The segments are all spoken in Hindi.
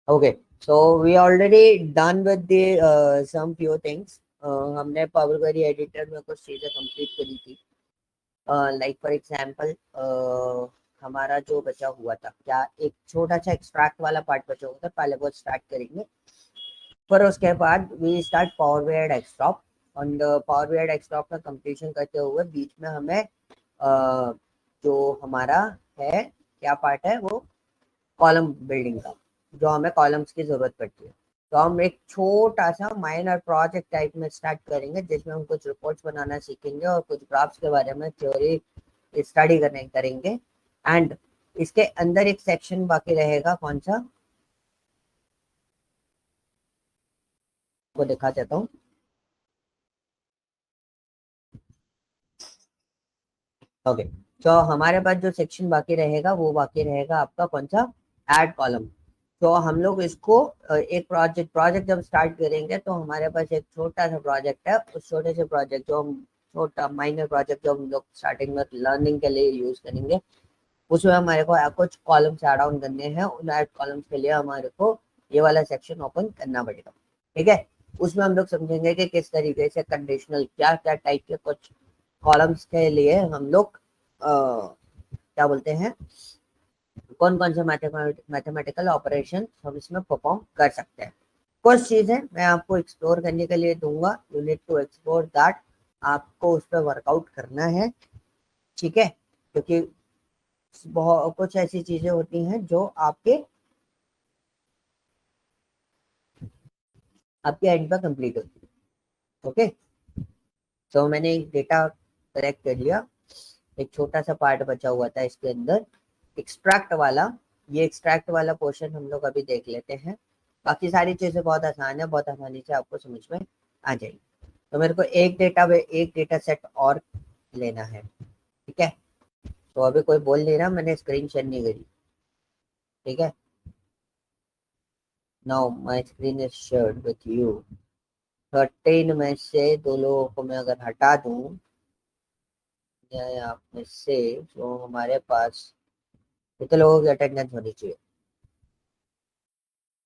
Okay, so we already done with the some few things. हमने पावर क्वेरी एडिटर में कुछ चीज़ें कंप्लीट करी थी। लाइक फॉर एग्जांपल, हमारा जो बचा हुआ था, क्या एक छोटा सा एक्सट्रैक्ट वाला पार्ट बचा हुआ था, पहले वो स्टार्ट करेंगे। फिर उसके बाद we start power BI desktop. और पावर बीआई डेस्कटॉप का कंप्लीशन करते हुए बीच में हमें जो हमारा है, क्या पार्ट है वो, कॉलम बिल्डिंग का, जो हमें कॉलम्स की जरूरत पड़ती है। तो हम एक छोटा सा माइनर प्रोजेक्ट टाइप में स्टार्ट करेंगे, जिसमें हम कुछ रिपोर्ट्स बनाना सीखेंगे और कुछ ग्राफ्स के बारे में थ्योरी स्टडी करने करेंगे। एंड इसके अंदर एक सेक्शन बाकी रहेगा, कौन सा, वो दिखा देता हूँ। ओके, तो हमारे पास जो सेक्शन बाकी रहेगा वो बाकी रहेगा आपका कौन सा, ऐड कॉलम। तो हम लोग इसको एक प्रोजेक्ट प्रोजेक्ट जब स्टार्ट करेंगे तो हमारे पास एक छोटा सा प्रोजेक्ट है। उस छोटे से प्रोजेक्ट जो हम, छोटा माइनर प्रोजेक्ट जो हम लोग स्टार्टिंग में लर्निंग के लिए यूज करेंगे, उसमें हमारे को कुछ कॉलम्स ऐड ऑन करने हैं। उन ऐड कॉलम्स के लिए हमारे को ये वाला सेक्शन ओपन करना पड़ेगा। ठीक है, उसमें हम लोग समझेंगे कि किस तरीके से कंडीशनल, क्या क्या टाइप के कुछ कॉलम्स के लिए हम लोग क्या बोलते हैं, कौन कौन से मैथमेटिकल ऑपरेशन हम इसमें परफॉर्म कर सकते हैं। कुछ चीजें मैं आपको एक्सप्लोर करने के लिए दूंगा, you need to explore that. आपको उस पर वर्कआउट करना है, ठीक है, क्योंकि बहुत कुछ ऐसी चीजें होती हैं जो आपके आपके एंड पर कंप्लीट होती है। ओके, तो मैंने एक डेटा कलेक्ट कर लिया। एक छोटा सा पार्ट बचा हुआ था इसके अंदर, एक्सट्रैक्ट वाला। ये एक्सट्रैक्ट वाला पोर्शन हम लोग अभी देख लेते हैं। बाकी सारी चीजें बहुत आसान है, बहुत आसानी से आपको समझ में आ जाएगी। तो मेरे को एक डेटा सेट और लेना है, ठीक है। तो अभी कोई बोल नहीं रहा, मैंने स्क्रीन शेयर नहीं करी, ठीक है। Now my screen is shared with you. 13 में से दो लोगों को मैं अगर हटा दूं, या आप में से जो हमारे पास कितने लोगों की अटेंडेंस होनी चाहिए,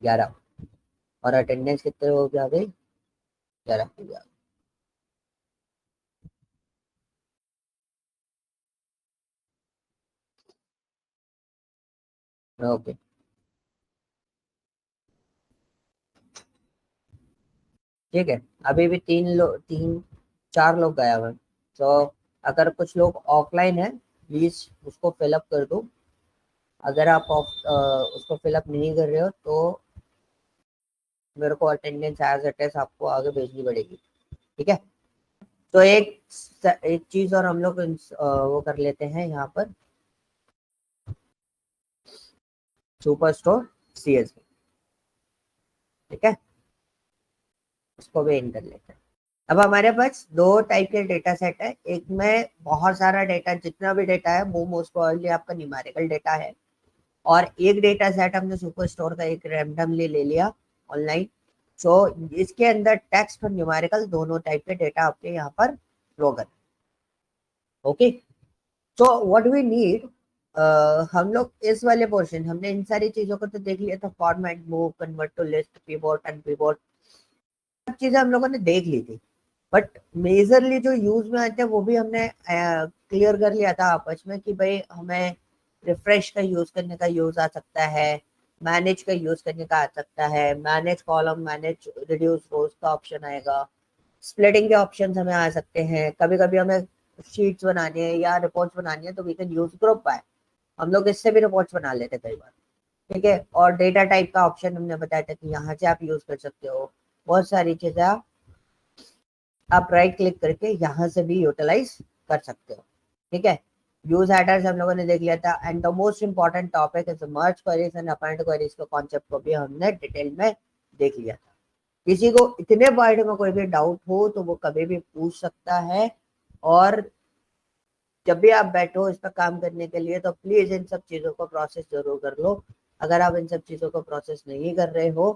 11। और अटेंडेंस कितने लोगों की आ गई, 11 की आ गई। ओके, ठीक है। अभी भी तीन चार लोग गए हुए हैं। तो अगर कुछ लोग ऑफलाइन है, प्लीज उसको फिलअप कर दो। अगर आप उसको फिलअप नहीं कर रहे हो तो मेरे को अटेंडेंस एज इट इज आपको आगे भेजनी पड़ेगी, ठीक है। तो एक चीज और हम लोग वो कर लेते हैं यहाँ पर, सुपर स्टोर सीएस, ठीक है, उसको भी इन कर लेते हैं। अब हमारे पास दो टाइप के डेटा सेट है। एक में बहुत सारा डेटा, जितना भी डेटा है वो मोस्ट प्रोबेबली आपका न्यूमेरिकल डेटा है। और एक डेटा सेट हमने सुपर स्टोर का एक रैंडमली ले लिया ऑनलाइन। सो इसके अंदर टेक्स्ट और न्यूमेरिकल दोनों टाइप के डेटा आपके यहाँ पर फ्लो कर। Okay, so what we need, हम लोग इस वाले पोर्शन, हमने इन सारी चीजों को तो देख लिया था, format, move, convert to list, pivot and pivot, सब चीजें हम लोगों ने देख ली थी। बट मेजरली जो यूज में आते हैं वो भी हमने क्लियर कर लिया था आपस में कि भाई हमें रिफ्रेश का यूज करने का यूज आ सकता है, मैनेज का यूज करने का आ सकता है, मैनेज कॉलम, मैनेज रिड्यूस रोज का ऑप्शन आएगा, स्प्लिटिंग के ऑप्शन हमें आ सकते हैं। कभी कभी हमें शीट्स बनानी है या रिपोर्ट्स बनानी है तो we can use group by, हम लोग इससे भी रिपोर्ट्स बना लेते कई बार, ठीक है। और डेटा टाइप का ऑप्शन हमने बताया था कि यहाँ से आप यूज कर सकते हो। बहुत सारी चीजें आप राइट क्लिक करके यहाँ से भी यूटिलाइज कर सकते हो, ठीक है। यूज हेडर्स हम लोगों ने देख लिया था। And the most important topic is merge queries and append queries के कॉन्सेप्ट को भी हमने डिटेल में देख लिया था। किसी को इतने पार्ट में कोई भी डाउट हो तो वो कभी भी पूछ सकता है। और जब भी आप बैठो इस पर काम करने के लिए तो प्लीज इन सब चीजों को प्रोसेस जरूर कर लो। अगर आप इन सब चीजों को प्रोसेस नहीं कर रहे हो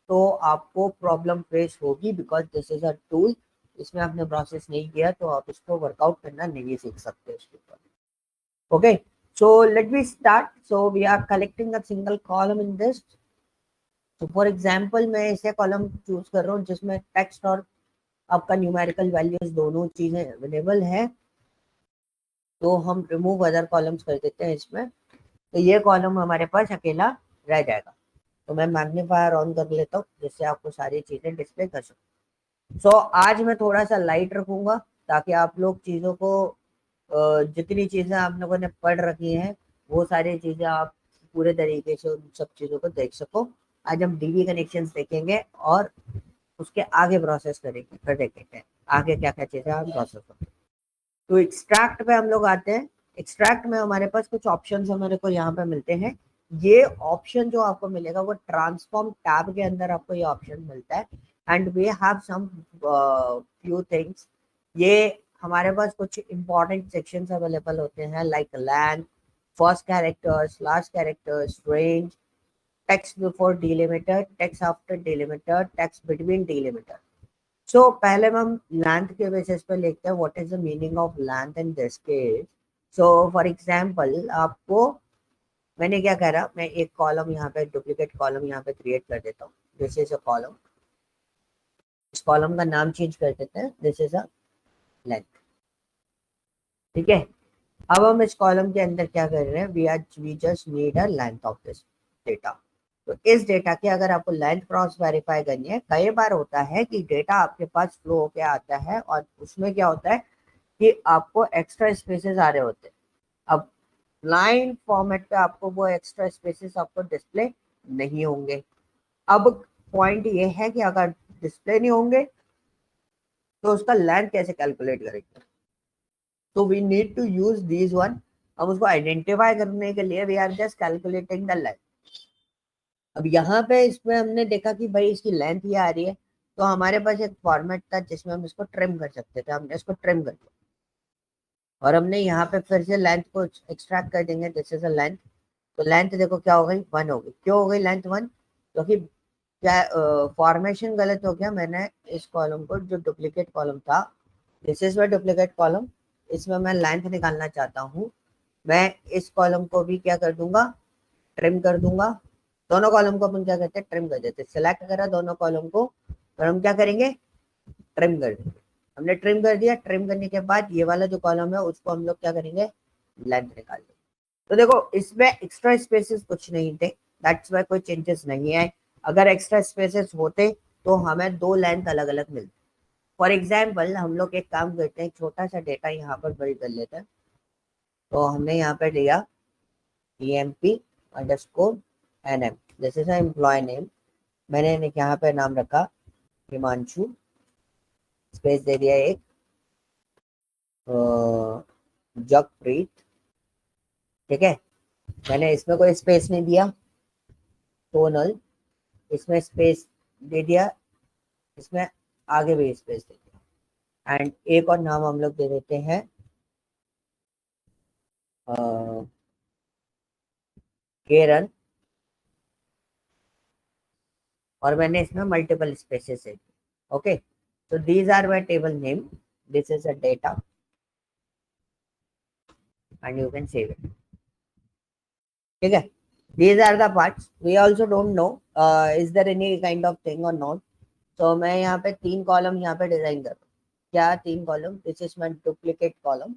तो आपको प्रॉब्लम फेस होगी, because this is a tool. इसमें आपने प्रोसेस नहीं किया तो आप इसको वर्कआउट करना नहीं सीख सकते उसके ऊपर। Okay, so let me start. So we are collecting a single column in this. तो फॉर एग्जाम्पल मैं ऐसे कॉलम चूज कर रहा हूँ जिसमें टेक्स्ट और आपका न्यूमेरिकल वैल्यूज दोनों चीजें अवेलेबल है, तो हम रिमूव अदर कॉलम्स कर देते हैं इसमें, तो ये कॉलम हमारे पास अकेला रह जाएगा। तो मैं मैग्नीफायर ऑन कर लेता हूँ जिससे आपको सारी चीजें डिस्प्ले कर सकूँ। सो आज मैं थोड़ा सा लाइट रखूंगा ताकि आप लोग चीजों को जितनी चीजें आप लोगों ने पढ़ रखी हैं वो सारी चीजें आप पूरे तरीके से उन सब चीजों को देख सको। आज हम डीबी कनेक्शंस देखेंगे और उसके आगे प्रोसेस करेंगे, फिर देखेंगे आगे क्या क्या चीजें हम प्रोसेस करेंगे। तो एक्सट्रैक्ट पे हम लोग आते हैं। एक्सट्रैक्ट में हमारे पास कुछ ऑप्शन हमारे को यहाँ पे मिलते हैं। ये ऑप्शन जो आपको मिलेगा वो ट्रांसफॉर्म टैब के अंदर आपको ये ऑप्शन मिलता है। And we have some few things. ये हमारे पास कुछ इंपॉर्टेंट सेक्शंस अवेलेबल होते हैं like length, first characters, last characters, range, text before delimiter, text after delimiter, text between delimiter. So पहले हम लेंथ के बेसिस पे लिखते हैं what is the meaning of length in this case. So for example आपको मैंने क्या करा, मैं एक कॉलम यहाँ पे डुप्लीकेट कॉलम यहाँ पे क्रिएट कर देता हूँ। दिस इज अ कॉलम, इस कॉलम का नाम चेंज कर देते हैं, दिस इज अ लेंथ। ठीक है, अब हम इस कॉलम के अंदर क्या कर रहे हैं, we just need a length of this data. तो इस डेटा की अगर आपको लेंथ क्रॉस वेरीफाई करनी है, कई बार होता है कि डेटा आपके पास फ्लो होके आता है और उसमें क्या होता है कि आपको एक्स्ट्रा स्पेसेस आ रहे होते हैं। अब लाइन फॉर्मेट पे आपको वो एक्स्ट्रा स्पेसेस आपको डिस्प्ले नहीं होंगे। अब पॉइंट ये है कि अगर डिस्प्ले नहीं होंगे तो उसका लेंथ कैसे कैलकुलेट करेंगे। तो we need to use these one. हम उसको आइडेंटिफाई करने के लिए we are just calculating the length. अब यहाँ पे इसमें हमने देखा कि भाई इसकी लेंथ ये आ रही है, तो हमारे पास एक फॉर्मेट था जिसमें हम इसको ट्रिम कर सकते थे। हमने इसको ट्रिम कर दिया और हमने यहाँ पे फिर से लेंथ को एक्सट्रैक्ट कर देंगे, दिस इज अ लेंथ। तो लेंथ देखो क्या हो गई, 1 हो गई। क्यों हो गई लेंथ 1? क्योंकि क्या फॉर्मेशन गलत हो गया। मैंने इस कॉलम को, जो डुप्लीकेट कॉलम था, this is my duplicate column, इसमें मैं लेंथ निकालना चाहता हूँ। मैं इस कॉलम को भी क्या कर दूंगा, ट्रिम कर दूंगा। दोनों कॉलम को अपन क्या करते हैं, ट्रिम कर देते हैं। सिलेक्ट करा दोनों कॉलम को और हम क्या करेंगे, ट्रिम कर देंगे। हमने ट्रिम कर दिया। ट्रिम करने के बाद ये वाला जो कॉलम है उसको हम लोग क्या करेंगे, लेंथ निकाल देंगे। तो देखो इसमें एक्स्ट्रा स्पेसेस कुछ नहीं थे, दैट्स वाई कोई चेंजेस नहीं आए। अगर एक्स्ट्रा स्पेसेस होते तो हमें दो लेंथ अलग अलग मिलती। फॉर एग्जाम्पल हम लोग एक काम करते हैं, छोटा सा डेटा यहाँ पर बिल्ड कर लेते हैं। तो हमने यहाँ पे लिया EMP_NM, this is employ name. मैंने यहाँ पे नाम रखा हिमांशु, स्पेस दे दिया एक जगप्रीत। ठीक है, मैंने इसमें कोई स्पेस नहीं दिया। टोनल, इसमें स्पेस दे दिया, इसमें आगे भी स्पेस दे दिया। एंड एक और नाम हम लोग दे देते हैं केरन, और मैंने इसमें मल्टीपल स्पेसेस है। Okay, so these are my table name, this is a data and you can save it. ठीक है, these are the parts, we also don't know is there any kind of thing or not. तो मैं यहाँ पे 3 कॉलम यहाँ पे डिजाइन कर रहा हूँ। क्या 3 column, this is my duplicate column.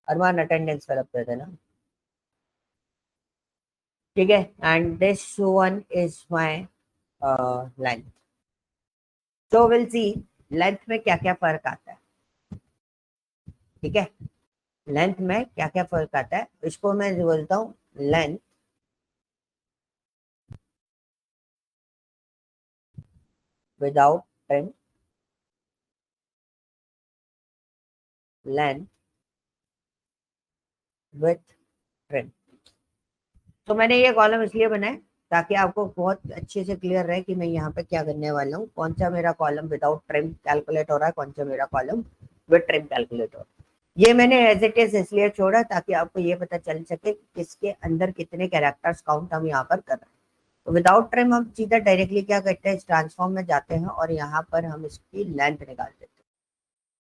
Arman attendance fill up कर देना। ठीक है, and this one is my length. So will see length में क्या क्या फर्क आता है। ठीक है, लेंथ में क्या क्या फर्क आता है, इसको मैं बोलता हूँ length without trim, length with trim. तो मैंने ये कॉलम इसलिए बनाए ताकि आपको बहुत अच्छे से क्लियर रहे कि मैं यहाँ पे क्या करने वाला हूँ। कौन सा मेरा कॉलम विदाउट ट्रिम कैलकुलेट हो रहा है, कौन सा मेरा कॉलम विद ट्रिम कैलकुलेट हो रहा है। ये मैंने एज इट इज इसलिए छोड़ा ताकि आपको ये पता चल सके कि किसके अंदर कितने कैरेक्टर्स काउंट हम यहाँ पर कर रहे हैं। तो विदाउट ट्रिम हम सीधा डायरेक्टली क्या करते हैं, इस ट्रांसफॉर्म में जाते हैं और यहाँ पर हम इसकी लेंथ निकाल देते हैं।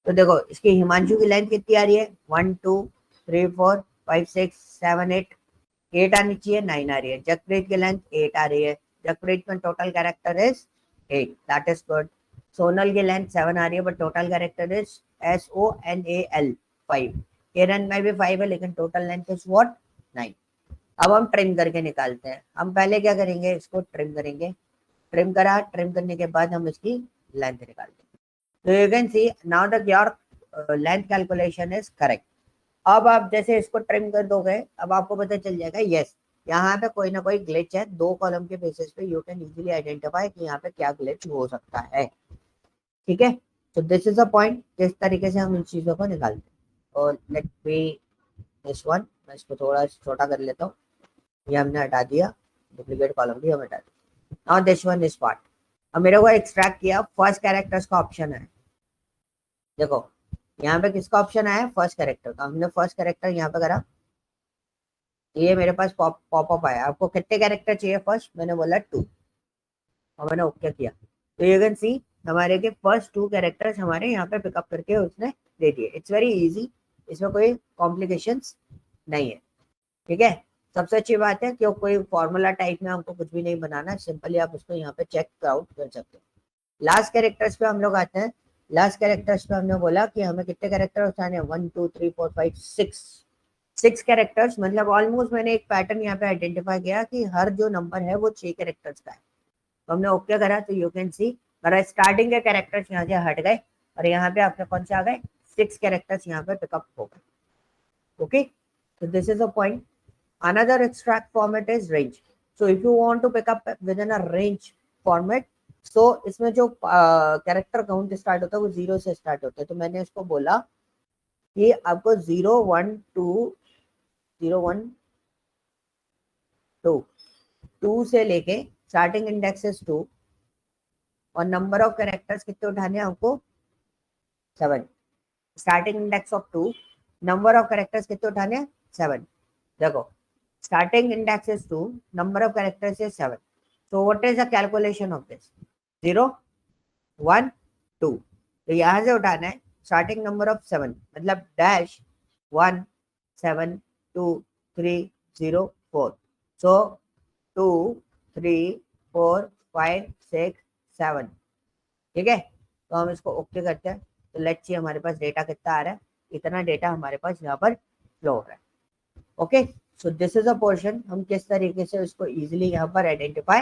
तो देखो इसकी हिमांशु की लेंथ कितनी आ रही है, 1 2 3 4 5 6 7 8, 8 आनी चाहिए, 9 आ रही है। जगप्रीत की लेंथ 8 आ रही है। जगप्रीत में total character is 8, that is good. Sonal की लेंथ 7 आ रही है but total character is SONAL 5। किरण में भी 5 है लेकिन टोटल लेंथ इज व्हाट 9। अब हम ट्रिम करके निकालते हैं। हम पहले क्या करेंगे, इसको ट्रिम करेंगे। ट्रिम करा, ट्रिम करने के बाद हम इसकी लेंथ निकालते हैं। तो you can see now that your length calculation is correct. अब आप जैसे इसको ट्रिम कर दोगे, अब आपको पता चल जाएगा यस यहाँ पे कोई ना कोई ग्लिच है। 2 कॉलम के बेसिस पे यू कैन इजीली आइडेंटिफाई कि यहाँ पे क्या ग्लिच हो सकता है। ठीक है, तो दिस इज अ पॉइंट, जिस तरीके से हम इन चीजों को निकालते हैं। और लेट मी दिस वन, मैं इसको थोड़ा छोटा कर लेता हूँ। ये हमने हटा दिया, डुप्लीकेट कॉलम भी हम हटा दिया। Now this one is part. अब मेरे को एक्सट्रैक्ट किया, फर्स्ट कैरेक्टर्स का ऑप्शन है। देखो यहाँ पे किसका ऑप्शन आया, फर्स्ट कैरेक्टर का। हमने फर्स्ट कैरेक्टर यहाँ पे करा, ये मेरे पास पॉपअप आया। आपको कितने कैरेक्टर चाहिए फर्स्ट, मैंने बोला 2 और मैंने ओके किया। तो यू कैन सी हमारे के फर्स्ट 2 कैरेक्टर्स हमारे यहाँ पे पिकअप करके उसने दे दिए। इट्स वेरी इजी, इसमें कोई कॉम्प्लिकेशंस नहीं है। ठीक है, सबसे अच्छी बात है कि कोई फॉर्मूला टाइप में हमको कुछ भी नहीं बनाना, सिंपली आप उसको यहाँ पे चेक आउट कर सकते हो। लास्ट कैरेक्टर्स पे हम लोग आते हैं। लास्ट कैरेक्टर्स पे हमने बोला कि हमें कितने कैरेक्टर उठाने हैं, 1 2 3 4 5 6 कैरेक्टर्स। मतलब ऑलमोस्ट मैंने एक पैटर्न यहाँ पे आइडेंटिफाई किया कि हर जो नंबर है वो 6 कैरेक्टर्स का है। तो हमने ओके करा, तो यू कैन सी मेरा स्टार्टिंग के कैरेक्टर्स यहाँ से हट गए और यहाँ पे आपके कौन से आ गए, 6 कैरेक्टर्स यहाँ पे पिकअप हो गए। Okay, so this is a point. Another extract format is range. So if you want to pick up within a range format, so इसमें जो कैरेक्टर काउंट स्टार्ट होता है वो 0 से स्टार्ट होता है। तो मैंने इसको बोला कि आपको 0 1 2 0 1 2 2 से लेके स्टार्टिंग इंडेक्स इज 2 और नंबर ऑफ कैरेक्टर्स कितने उठाने हैं आपको 7। Starting index of 2, number of characters कितने उठाने हैं 7। देखो starting index is 2, number of characters is 7. So what is the calculation of this? 0 1 2। तो यहां से उठाना है starting number of 7, मतलब dash 1 7 2 3 0 4। so 2 3 4 5 6 7। ठीक है, तो हम इसको ओके करते हैं। तो लेट्स सी हमारे पास डेटा कितना आ रहा है, इतना डेटा हमारे पास यहाँ पर फ्लो हो रहा है। Okay, so this is a portion, हम किस तरीके से उसको इजीली यहाँ पर आइडेंटिफाई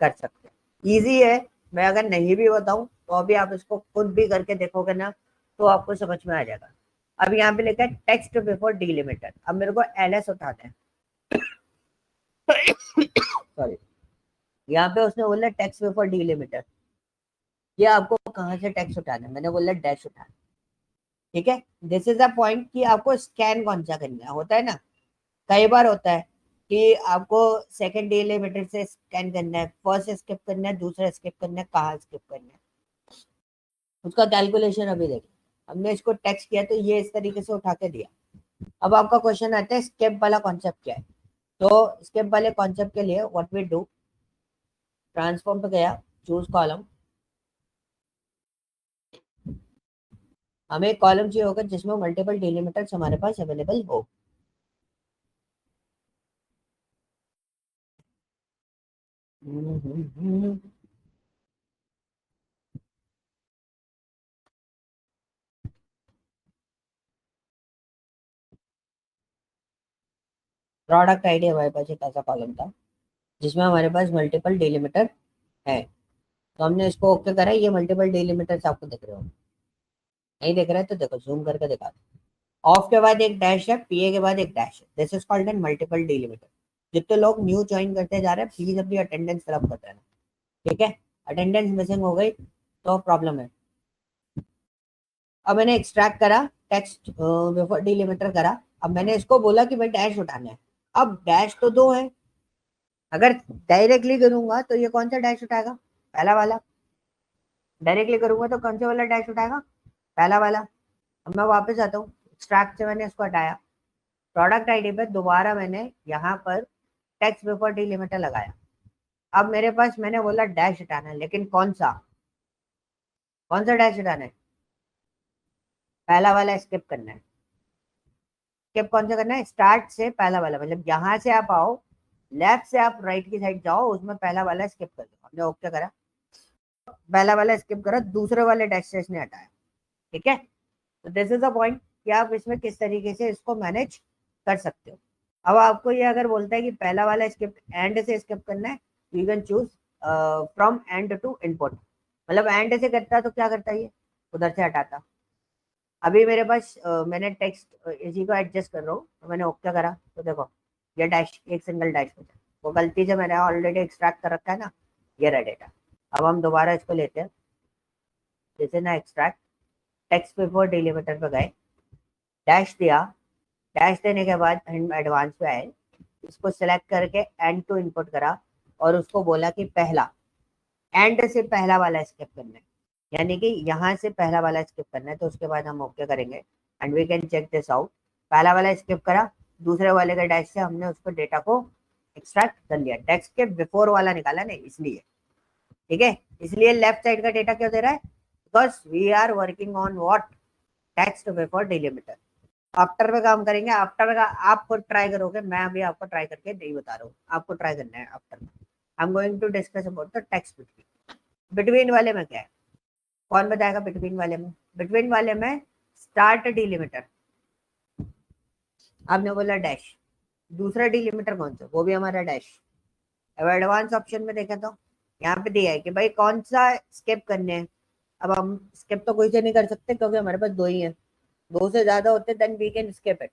कर सकते हैं। इजी है, मैं अगर नहीं भी बताऊं तो अभी आप इसको खुद भी करके देखोगे ना तो आपको समझ में आ जाएगा। अब यहाँ पे लिखा है टेक्स्ट बिफोर डिलिमिटर। अब मेरे को LS उठाना है सॉरी, यहाँ पे उसने बोला टेक्स्ट बिफोर डिलिमिटर। ये आपको कहाँ से टेक्स्ट उठाना है, मैंने बोला डैश उठाना। ठीक है, दिस इज अ पॉइंट कि आपको स्कैन कौन सा करना है, होता है ना कई बार होता है कि आपको सेकंड डिलिमिटर से स्कैन करना है, फर्स्ट स्किप करना है, दूसरा स्किप करना है, कहाँ स्किप करना है, उसका कैलकुलेशन अभी देखिए। हमने इसको टेक्स्ट किया तो ये इस तरीके से उठा के दिया। अब आपका क्वेश्चन आता है स्किप वाला कॉन्सेप्ट क्या है। तो स्किप वाले कॉन्सेप्ट के लिए व्हाट वी डू, ट्रांसफॉर्म पे गया, चूज कॉलम। हमें एक कॉलम चाहिए होगा जिसमें मल्टीपल डिलिमिटर्स हमारे पास अवेलेबल हो। प्रोडक्ट आईडी हमारे पास एक ऐसा कॉलम था जिसमें हमारे पास मल्टीपल डिलिमिटर है। तो हमने इसको ओके करा। ये मल्टीपल डिलिमिटर्स आपको दिख रहे हो, नहीं दिख रहा है तो देखो जूम करके दिखा। ऑफ के बाद एक डैश है, पीए के बाद एक डैश है, this is called an multiple delimiter. जितने लोग न्यू ज्वाइन करते जा रहे हैं प्लीज अपनी अटेंडेंस फिलअप कर देना। ठीक है, अटेंडेंस मिसिंग हो गई तो प्रॉब्लम है। अब मैंने एक्सट्रैक्ट करा, टेक्स्ट बिफोर डिलिमिटर करा। अब मैंने इसको बोला कि भाई डैश उठाना है। अब डैश तो 2 है, अगर डायरेक्टली करूंगा तो ये कौन सा डैश उठाएगा, पहला वाला। डायरेक्टली करूंगा तो कौन से वाला डैश उठाएगा, पहला वाला। अब मैं वापस आता हूँ, एक्सट्रैक्ट से मैंने इसको हटाया, प्रोडक्ट आईडी पे दोबारा मैंने यहाँ पर टेक्स्ट बिफोर डिलिमिटर लगाया। अब मेरे पास मैंने बोला डैश हटाना है, लेकिन कौन सा डैश हटाना है, पहला वाला स्किप करना है। स्किप कौन सा करना है, स्टार्ट से पहला वाला, मतलब यहाँ से आप आओ, लेफ्ट से आप राइट की साइड जाओ, उसमें पहला वाला स्किप कर दो। हमने ओके करा, पहला वाला स्किप करा, दूसरे वाले डेस्टिनेशन ने हटाया, ठीक है। तो दिस इज द पॉइंट कि आप इसमें किस तरीके से इसको मैनेज कर सकते हो। अब आपको ये अगर बोलता है कि पहला वाला स्किप एंड से स्किप करना है, you can choose from end to input, मतलब एंड से करता तो क्या करता है, ये उधर से हटाता। अभी मेरे पास मैंने टेक्स्ट इसी को एडजस्ट कर रहा हूँ, तो मैंने ओके करा, तो देखो ये डैश, एक सिंगल डैश बचा, वो गलती से मैंने ऑलरेडी एक्सट्रैक्ट कर रखा है ना, ये रहा डेटा। अब हम दोबारा इसको लेते हैं, जैसे ना एक्सट्रैक्ट टेक्स्ट बिफोर डिलीमीटर पे गए, डैश दिया, डैश देने के बाद हम एडवांस पे आए, इसको सिलेक्ट करके एंड टू इनपुट करा, और उसको बोला कि पहला एंड से पहला वाला स्किप करना है, यानी कि यहाँ से पहला वाला स्किप करना है, तो उसके बाद हम ओके करेंगे and we can check this out. पहला वाला स्किप करा, दूसरे वाले के डैश से हमने उसको डेटा को एक्सट्रैक्ट कर लिया, टेक्स्ट के बिफोर वाला निकाला नहीं इसलिए, ठीक है। इसलिए लेफ्ट साइड का डेटा क्यों दे रहा है, because we are working on what, text before delimiter. After पे काम करेंगे, आफ्टर का आप खुद ट्राई करोगे, मैं अभी आपको ट्राई करके नहीं बता रहा हूँ, आपको ट्राई करना है आफ्टर में। I am going to discuss about the text between. Between वाले में क्या है, कौन बताएगा बिटवीन वाले में, बिटवीन वाले में स्टार्ट डिलीमीटर, आपने बोला डैश, दूसरा डिलीमीटर कौन सा, वो भी हमारा डैश। अब एडवांस ऑप्शन में देखा तो यहाँ पे दिया है कि भाई कौन सा स्किप करने हैं। अब हम स्किप तो कोई से नहीं कर सकते क्योंकि हमारे पास दो ही है, दो से ज्यादा होते then we can skip it,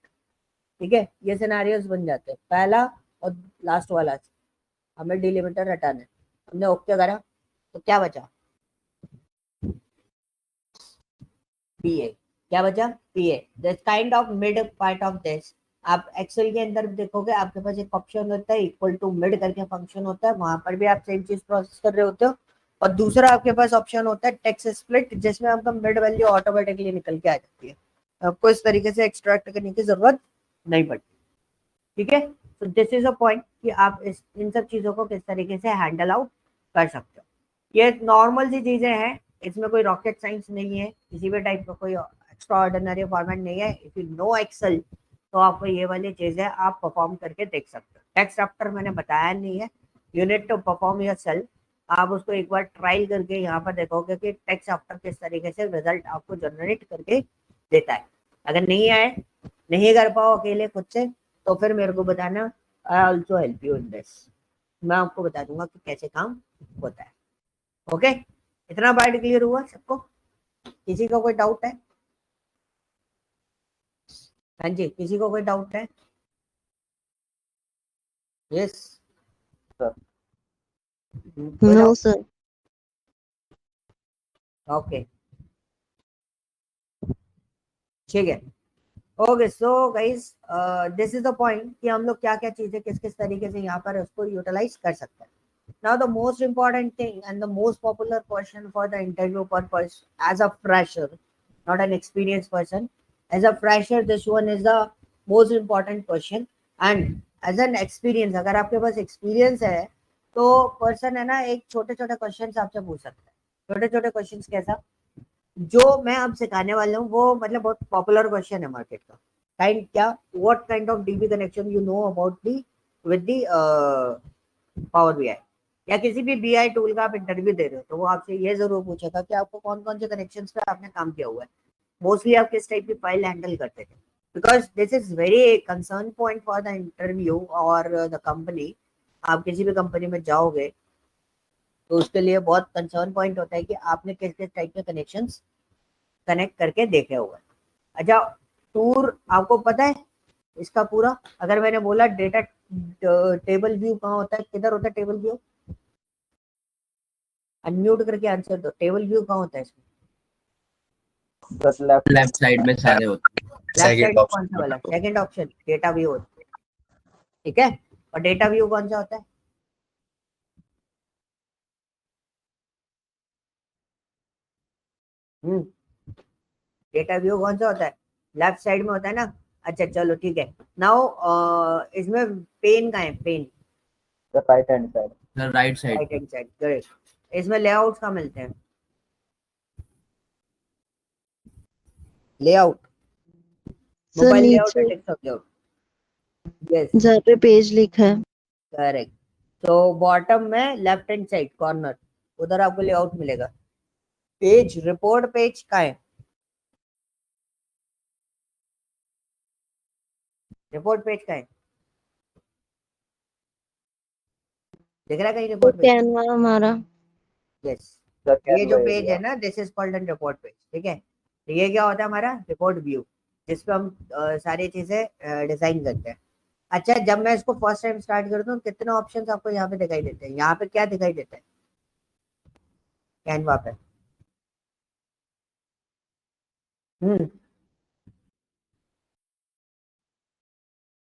ठीक है। ये सिनारियोस बन जाते हैं, पहला और लास्ट वाला हमें डिलीमीटर हटाना है, हमने ओके करा, तो क्या बचा, पी ए, क्या बचा, P A, this kind of mid part of this. आप एक्सेल के अंदर देखोगे आपके पास एक ऑप्शन होता है इक्वल टू मिड करके फंक्शन होता है, वहां पर भी आप सेम चीज प्रोसेस कर रहे होते हो, और दूसरा आपके पास ऑप्शन होता है टेक्स्ट स्प्लिट, जिसमें आपका मिड वैल्यू ऑटोमेटिकली निकल के आ जाती है, आपको इस तरीके से एक्सट्रैक्ट करने की जरूरत नहीं पड़ती, ठीक है। तो दिस इज अ पॉइंट कि आप इन सब चीजों को किस तरीके से हैंडल आउट कर सकते हो। ये नॉर्मल सी चीजें हैं, इसमें कोई रॉकेट साइंस नहीं है, किसी भी टाइप का कोई एक्स्ट्रा ऑर्डिनरी फॉर्मेट नहीं है। इफ यू नो एक्सेल तो आपको ये वाली चीजें आप परफॉर्म करके देख सकते हो। टेक्स्ट आफ्टर मैंने बताया नहीं है, you need to perform yourself, आप उसको एक बार ट्रायल करके यहाँ पर देखोगे कि टेक्स्ट आफ्टर किस तरीके से रिजल्ट आपको जनरेट करके देता है। अगर नहीं आए, नहीं कर पाओ अकेले खुद से, तो फिर मेरे को बताना, I also help you in this, मैं आपको बता दूंगा कि कैसे काम होता है। ओके, इतना पार्ट क्लियर हुआ सबको, किसी को कोई डाउट है, हाँ जी, किसी को कोई डाउट है, यस नो सर। ओके, ठीक है। Okay so guys, this is the point कि हम लोग क्या क्या चीजें किस किस तरीके से यहाँ पर उसको यूटिलाइज कर सकते हैं। Now the most important thing and the most popular question for the interview purpose as a fresher, not an experience person, as a fresher this one is the most important question. And as an experience, अगर आपके पास एक्सपीरियंस है तो पर्सन है ना, एक छोटे छोटे क्वेश्चन आपसे पूछ सकता है। छोटे छोटे क्वेश्चन कैसा, जो मैं अब सिखाने वाला हूँ वो मतलब बहुत पॉपुलर क्वेश्चन है मार्केट का। काइंड क्या, what kind of dB connection you know about the with the power BI, या किसी भी बीआई टूल का आप इंटरव्यू दे रहे हो तो वो आपसे ये जरूर पूछेगा कि आपको कौन कौन से कनेक्शंस पे आपने काम किया हुआ है, मोस्टली आप किस टाइप की फाइल हैंडल करते थे, because this is very concern point for the interview और द कंपनी। आप किसी भी कंपनी में जाओगे तो उसके लिए बहुत कंसर्न पॉइंट होता है कि आपने किस किस टाइप के कनेक्शंस कनेक्ट करके देखे हुए। अच्छा, टूर आपको पता है इसका पूरा, अगर मैंने बोला डेटा टेबल व्यू कहाँ होता है, किधर होता है टेबल व्यू, अनम्यूट करके आंसर दो, टेबल व्यू कहाँ होता है इसमें, लेफ्ट साइड में सारे होते हैं। लेफ्ट साइड में कौन सा वाला, सेकंड ऑप्शन डेटा व्यू होता है, ठीक है। और डेटा व्यू कौन सा होता है, डेटा व्यू कौन सा होता है, लेफ्ट साइड में होता है ना। अच्छा चलो ठीक है, नाउ इसमें पेन का है, pane right hand side, right side, right hand side, correct. इसमें लेआउट्स कहाँ मिलते हैं, लेआउट सर मोबाइल लेआउट नीचे एंड डेस्कटॉप लेआउट, यस जहाँ पे पेज लिखा है। करेक्ट। तो बॉटम में लेफ्ट हैंड साइड कॉर्नर उधर आपको लेआउट मिलेगा। पेज रिपोर्ट पेज का है, रिपोर्ट पेज का है, दिख रहा है कहीं तो रिपोर्ट पेज? कैनवा हमारा। यस, The ये जो Canva पेज है area. ना this is called an report page, ठीक है। तो ये क्या होता है हमारा रिपोर्ट व्यू, जिसपे हम सारी चीजें डिजाइन करते हैं। अच्छा, जब मैं इसको फर्स्ट टाइम स्टार्ट करता हूँ कितने ऑप्शंस आपको यहाँ पे दिखाई देते हैं? यहाँ पे क्या दिखाई देता है कैनवा पे? हम्म,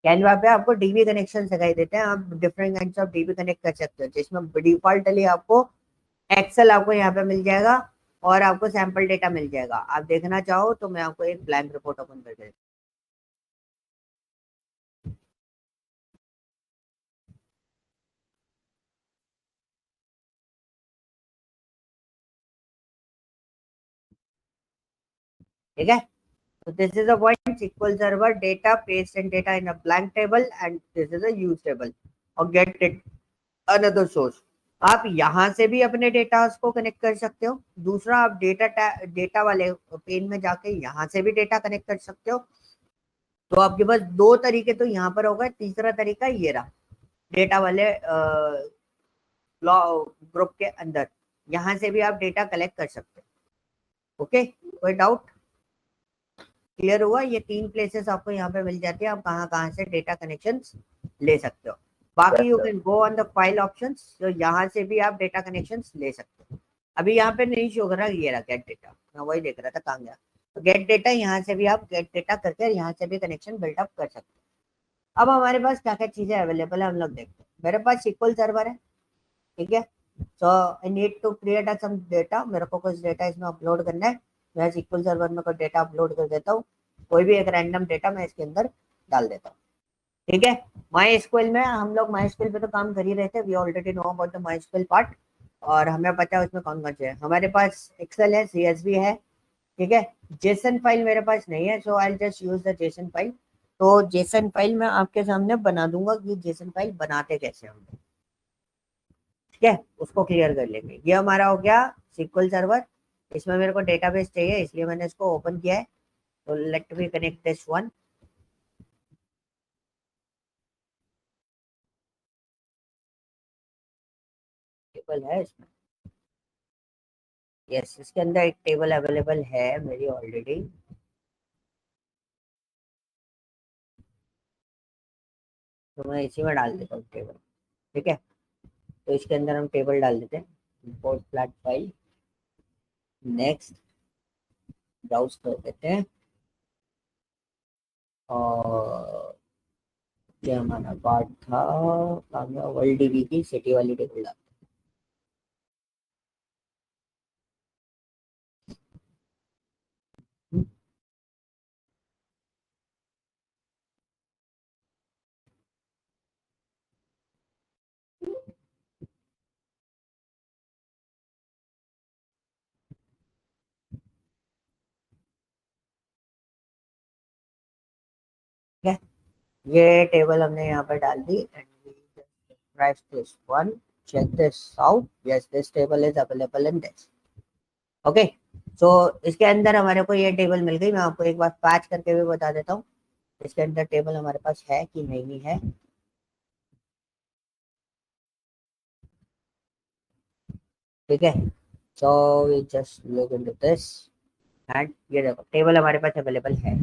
कैनवा पे आपको डीबी कनेक्शन दिखाई देते हैं। आप different kinds of dB connect कर सकते हो, जिसमें डिफॉल्टली आपको एक्सेल आपको यहाँ पे मिल जाएगा और आपको सैंपल डेटा मिल जाएगा। आप देखना चाहो तो मैं आपको एक ब्लैंक रिपोर्ट ओपन कर देता हूँ, ठीक है। So this is a point SQL Server data paste and data in a blank table and this is a use table और get it another source। आप यहाँ से भी अपने डेटा को कनेक्ट कर सकते हो। दूसरा, आप डेटा वाले पेन में जाके यहाँ से भी डेटा कनेक्ट कर सकते हो। तो आपके पास दो तरीके तो यहाँ पर होगा। तीसरा तरीका ये रहा, डेटा वाले ग्रुप के अंदर यहाँ से भी आप डेटा कलेक्ट कर सकते हो। ओके, कोई डाउट? क्लियर हुआ? ये तीन प्लेसेस आपको यहाँ पे मिल जाती है, आप कहाँ कहाँ से डेटा कनेक्शन ले सकते हो। बाकी Yes, you sir. Can go on the file options, तो यहाँ से भी आप डेटा कनेक्शन ले सकते हो। अभी यहाँ पे नहीं शो कर रहा, ये रहा गेट डेटा, मैं वही देख रहा था कहाँ गया। तो गेट डेटा, यहाँ से भी आप गेट डेटा करके यहाँ से भी कनेक्शन बिल्डअप कर सकते हो। अब हमारे पास क्या क्या चीजें अवेलेबल है हम लोग देखते हैं। मेरे पास SQL सर्वर है, ठीक है। So I need to create some data, मेरे को कुछ डेटा इसमें अपलोड करना है। मैं SQL सर्वर में कोई डेटा अपलोड कर देता हूँ, कोई भी एक रैंडम डेटा मैं इसके अंदर डाल देता हूँ, ठीक है। माई स्क्वेल में हम लोग माई स्क्वेल पे तो काम कर ही रहे थे, we already know about the MySQL part, और हमें पता है उसमें कौन कौन से है। हमारे पास एक्सेल है, CSV है, ठीक है। जेसन फाइल मेरे पास नहीं है, so I just use the JSON file. तो जेसन फाइल मैं आपके सामने बना दूंगा कि जेसन फाइल बनाते कैसे हम, ठीक है। उसको क्लियर कर लेंगे। ये हमारा हो गया SQL सर्वर। इसमें मेरे को डेटाबेस चाहिए, इसलिए मैंने इसको ओपन किया है। तो late me connect this one. Table है इसमें, यस, इसके अंदर एक टेबल अवेलेबल है मेरी ऑलरेडी। तो मैं इसी में डाल देता हूँ टेबल, ठीक है। तो इसके अंदर हम टेबल डाल देते हैं। Import flat file, next, browse कर देते हैं, और ये हमारा पार्ट था वर्ल्ड डीबी की सिटी वाली टेबल डाल। ठीक है, ये टेबल हमने यहाँ पर डाल दी and press this one, check this out, yes this table is available in this, okay. So इसके अंदर हमारे को ये टेबल मिल गई। मैं आपको एक बार पैच करके भी बता देता हूँ इसके अंदर टेबल हमारे पास है कि नहीं है, ठीक है। So we just look into this and ये देखो टेबल हमारे पास अवेलेबल है,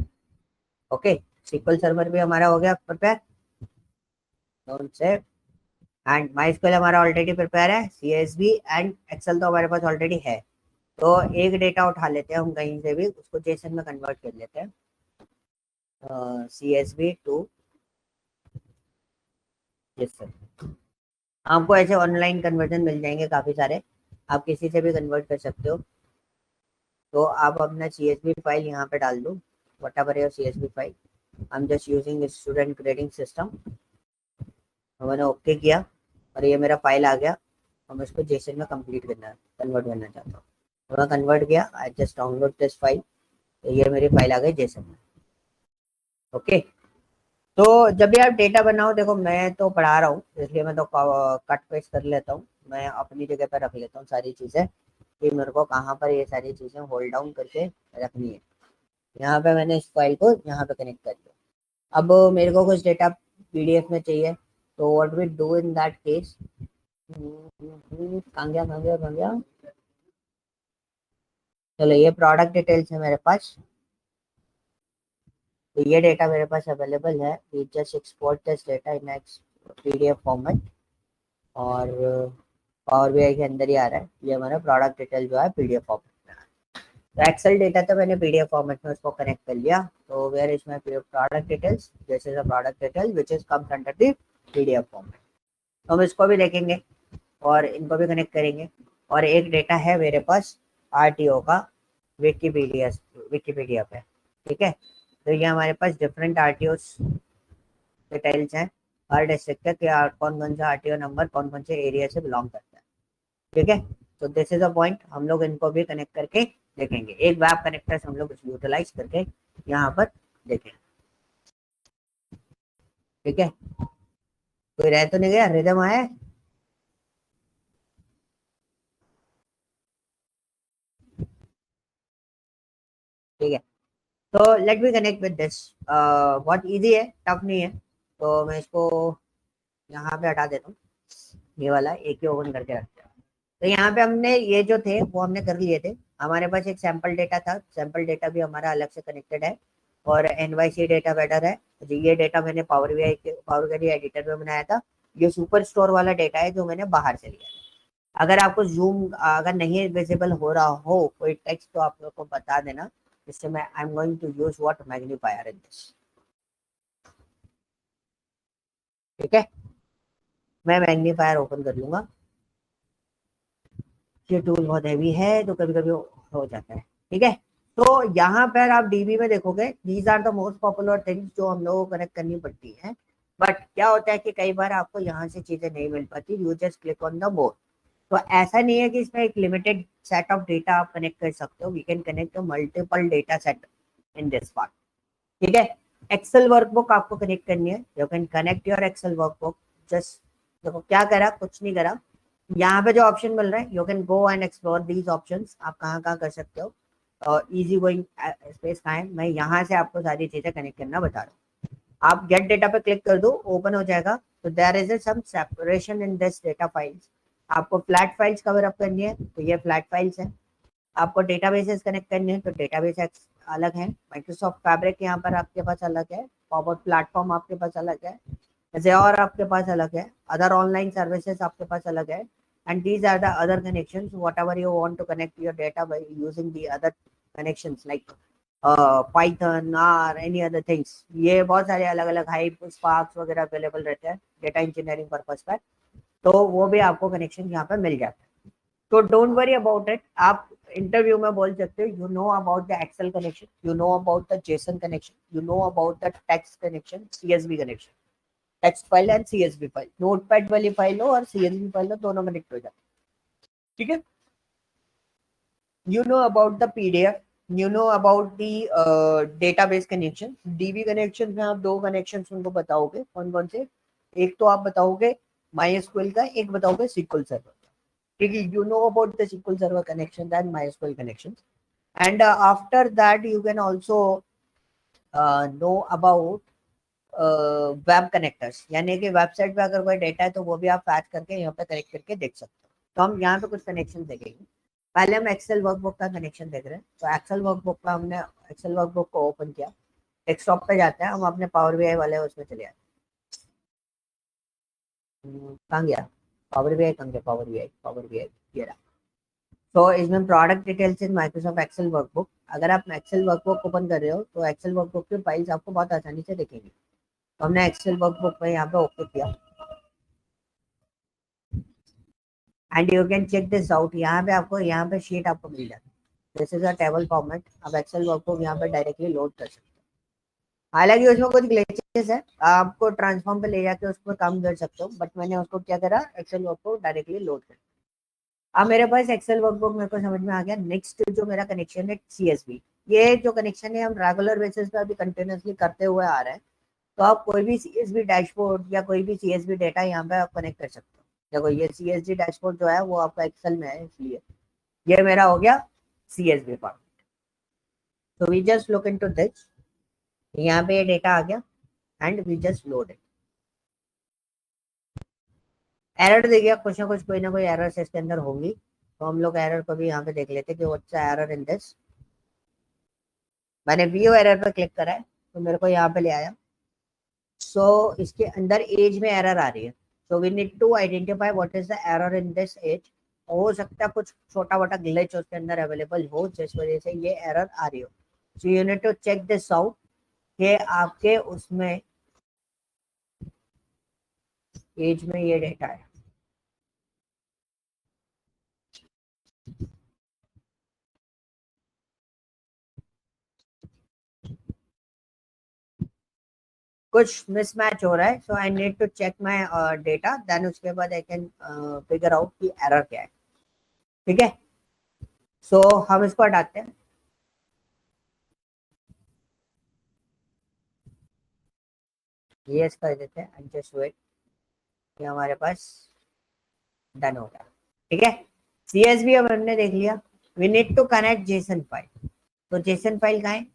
ओके। SQL सर्वर भी हमारा हो गया prepare, don't say, and MySQL हमारा ऑलरेडी प्रिपेयर है, CSV एंड एक्सेल तो हमारे पास ऑलरेडी है। तो एक डेटा उठा लेते हैं हम कहीं से भी, उसको जेसन में कन्वर्ट कर लेते हैं, CSV टू जेसन। आपको ऐसे ऑनलाइन कन्वर्जन मिल जाएंगे काफी सारे, आप किसी से भी कन्वर्ट कर सकते हो। तो आप अपना CSV फाइल यहाँ पे डाल दो, what ever your CSV file. I am just using student grading system. मैंने ओके किया और ये मेरा फाइल आ गया, और मैं इसको जेसन में कंप्लीट करना कन्वर्ट करना चाहता हूँ। तो मैं कन्वर्ट किया, I just download this file. तो ये मेरी फाइल आ गई जेसन में। ओके। तो जब भी आप डेटा बनाओ, देखो मैं तो पढ़ा रहा हूँ इसलिए मैं तो कट पेस्ट कर लेता हूँ, मैं अपनी जगह पर रख लेता हूँ सारी चीज़ें कि मेरे को कहाँ पर ये सारी चीज़ें होल्ड डाउन करके रखनी है। यहाँ पे मैंने इस फाइल को यहाँ पे कनेक्ट कर दिया। अब मेरे को कुछ डेटा पीडीएफ में चाहिए, तो what we do in that case, कहाँ गया कहाँ गया कहाँ गया, चलो ये प्रोडक्ट डिटेल्स है मेरे पास। तो ये डेटा मेरे पास अवेलेबल है, we just export this data in X PDF format, और पावर बीआई के अंदर ही आ रहा है। ये हमारा प्रोडक्ट डिटेल जो है पीडीएफ फॉर्मेट में। तो एक्सेल डेटा तो मैंने पीडीएफ फॉर्मेट में उसको कनेक्ट कर लिया। तो where is my product details, this is a product detail which is comes under the PDF format. तो हम इसको भी देखेंगे और इनको भी कनेक्ट करेंगे। और एक डेटा है मेरे पास आरटीओ का, विकीपीडिया विकीपीडिया पे, ठीक है। तो ये हमारे पास डिफरेंट आरटीओ डिटेल्स हैं हर डिस्ट्रिक्ट के, कौन कौन सा आरटीओ नंबर कौन कौन से एरिया से बिलोंग करता है, ठीक है। तो दिस इज अ पॉइंट, हम लोग इनको भी कनेक्ट करके देखेंगे। एक वेब कनेक्टर हम लोग यूटिलाइज करके यहाँ पर देखेंगे, ठीक है। कोई रह तो नहीं गया, रिदम आया है? ठीक है। तो late me connect with this, बहुत इजी है, टफ नहीं है। तो मैं इसको यहाँ पे हटा देता हूँ, ये वाला एक ही ओपन करके रखते हैं। तो यहाँ पे हमने ये जो थे वो हमने कर लिए थे। हमारे पास एक सैंपल डेटा था, सैंपल डेटा भी हमारा अलग से कनेक्टेड है, और एनवाईसी डेटा बेटर है। तो ये डेटा मैंने पावर बीआई एडिटर में बनाया था। ये सुपर स्टोर वाला डेटा है जो मैंने बाहर से लिया था। अगर आपको जूम अगर नहीं विजिबल हो रहा हो कोई टेक्स्ट तो आप लोग को बता देना, जिससे मैं I am going to use what magnifier in this, ठीक है। मैं मैग्नीफायर ओपन कर लूंगा। ये टूल बहुत हैवी है तो कभी कभी हो जाता है, ठीक है। तो यहाँ पर आप डीबी में देखोगे, these are the most popular things जो हम लोगों को कनेक्ट करनी पड़ती है। बट क्या होता है कि कई बार आपको यहाँ से चीजें नहीं मिल पाती, you just click on the more. तो ऐसा नहीं है कि इसमें एक लिमिटेड सेट ऑफ डेटा आप कनेक्ट कर सकते हो, we can connect multiple data set in this part, ठीक है। एक्सेल वर्कबुक आपको कनेक्ट करनी है, you can connect your Excel workbook. Just देखो क्या करा, कुछ नहीं करा। यहाँ पे जो ऑप्शन मिल रहा है, you can go and explore these options, आप कहाँ कहाँ कर सकते हो। इजी गोइंग स्पेस कहाँ है, मैं यहाँ से आपको सारी चीजें कनेक्ट करना बता रहा हूँ। आप गेट डेटा पे क्लिक कर दो, ओपन हो जाएगा। तो there is some separation in this data files. आपको फ्लैट फाइल्स कवर अप करनी है, तो ये फ्लैट फाइल्स है। आपको डेटाबेसेस कनेक्ट करने हैं, तो डेटाबेस अलग है। माइक्रोसॉफ्ट फैब्रिक यहाँ पर आपके पास अलग है, पावर प्लेटफॉर्म आपके पास अलग है, और आपके पास अलग है, अदर ऑनलाइन सर्विसेज आपके पास अलग है। And these are the other connections whatever you want to connect your data by using the other connections like Python R any other things. ये बहुत सारे अलग अलग हाइप स्पार्क्स वगैरह अवेलेबल रहते हैं डेटा इंजीनियरिंग पर्पज पर। तो वो भी आपको कनेक्शन यहाँ पर मिल जाता है। तो डोंट वरी अबाउट इट, आप इंटरव्यू में बोल सकते हो you know about the Excel connection, you know about the JSON connection, you know about the text connection, CSV connection. Text file and CSV file, Notepad वाली फाइल हो और सीएसवी फाइल हो, दोनों कनेक्ट हो जाते हैं, ठीक है। You know about the PDF, you know about the database connection. DB connection में आप दो कनेक्शन उनको बताओगे, कौन कौन से। एक तो आप बताओगे माईएसक्यूएल का, एक बताओगे सीक्वल सर्वर का, ठीक है। You know about the SQL server connection and MySQL connection. And after that you can also know about web connectors, यानी कि वेबसाइट पे अगर कोई डेटा है तो वो भी आप फैच करके यहाँ पे कनेक्ट करके देख सकते हो। तो हम यहाँ पे कुछ कनेक्शन देखेंगे। पहले हम एक्सेल वर्कबुक का कनेक्शन देख रहे हैं। तो एक्सेल वर्कबुक का हमने एक्सेल वर्कबुक को ओपन किया, डेस्कटॉप पे जाते हैं, हम अपने पावर बीआई वाले उसमें चले जाते हैं। कहाँ गया पावर बीआई, कहाँ गया पावर बीआई, पावर बीआई ये रहा। तो इसमें product details in Microsoft Excel workbook. अगर आप एक्सेल वर्कबुक ओपन कर रहे हो तो एक्सेल वर्कबुक की फाइल्स आपको बहुत आसानी से दिखेंगी। तो हमने एक्सेल वर्कबुक में यहाँ पे ओके किया, and you can check this out. यहाँ पे आपको यहाँ पे शीट आपको मिल जाती है, this is a table format. आप एक्सेल वर्कबुक यहाँ पे डायरेक्टली लोड कर सकते हो। हालांकि उसमें कुछ ग्लिचेस है, आपको ट्रांसफॉर्म पे ले जाके उस पर काम कर सकते हो, बट मैंने उसको क्या करा, एक्सेल वर्कबुक डायरेक्टली लोड कर। अब मेरे पास एक्सेल वर्कबुक मेरे को समझ में आ गया। नेक्स्ट जो मेरा कनेक्शन है सीएसवी, ये जो कनेक्शन है हम रेगुलर बेसिस पे अभी कंटिन्यूसली करते हुए आ रहे हैं। तो आप कोई भी सीएसवी डैशबोर्ड या कोई भी सीएसवी डेटा यहाँ पे आप कनेक्ट कर सकते हो। देखो ये सीएसवी डैशबोर्ड जो है वो आपका एक्सेल में है, इसलिए ये मेरा हो गया सीएसवी पार्ट। तो we just look into this, यहाँ पे ये डेटा आ गया and we just load it. Error दे गया, कुछ ना कोई एरर इसके अंदर होंगी, तो हम लोग एरर को भी यहाँ पे देख लेते हैं कि what's the error in this. मैंने व्यू एरर पर क्लिक करा है तो मेरे को यहाँ पे ले आया। सो इसके अंदर एज में एरर आ रही है, so we need to identify what is the error in this edge. हो सकता है कुछ छोटा मोटा ग्लिच उसके अंदर अवेलेबल हो जिस वजह से ये एरर आ रही हो। So you need to check this out कि आपके उसमें एज में ये डेटा है। कुछ मिसमैच हो रहा है, so I need to check my data, then उसके बाद आई कैन फिगर आउट कि एरर क्या है। ठीक है, सो हम इसको हटाते हैं। यस कर देते हैं एंड जस्ट वेट, ये हमारे पास डन हो गया। ठीक है, सीएसवी अब हमने देख लिया। We need to connect JSON file. तो जेसन फाइल कहाँ है,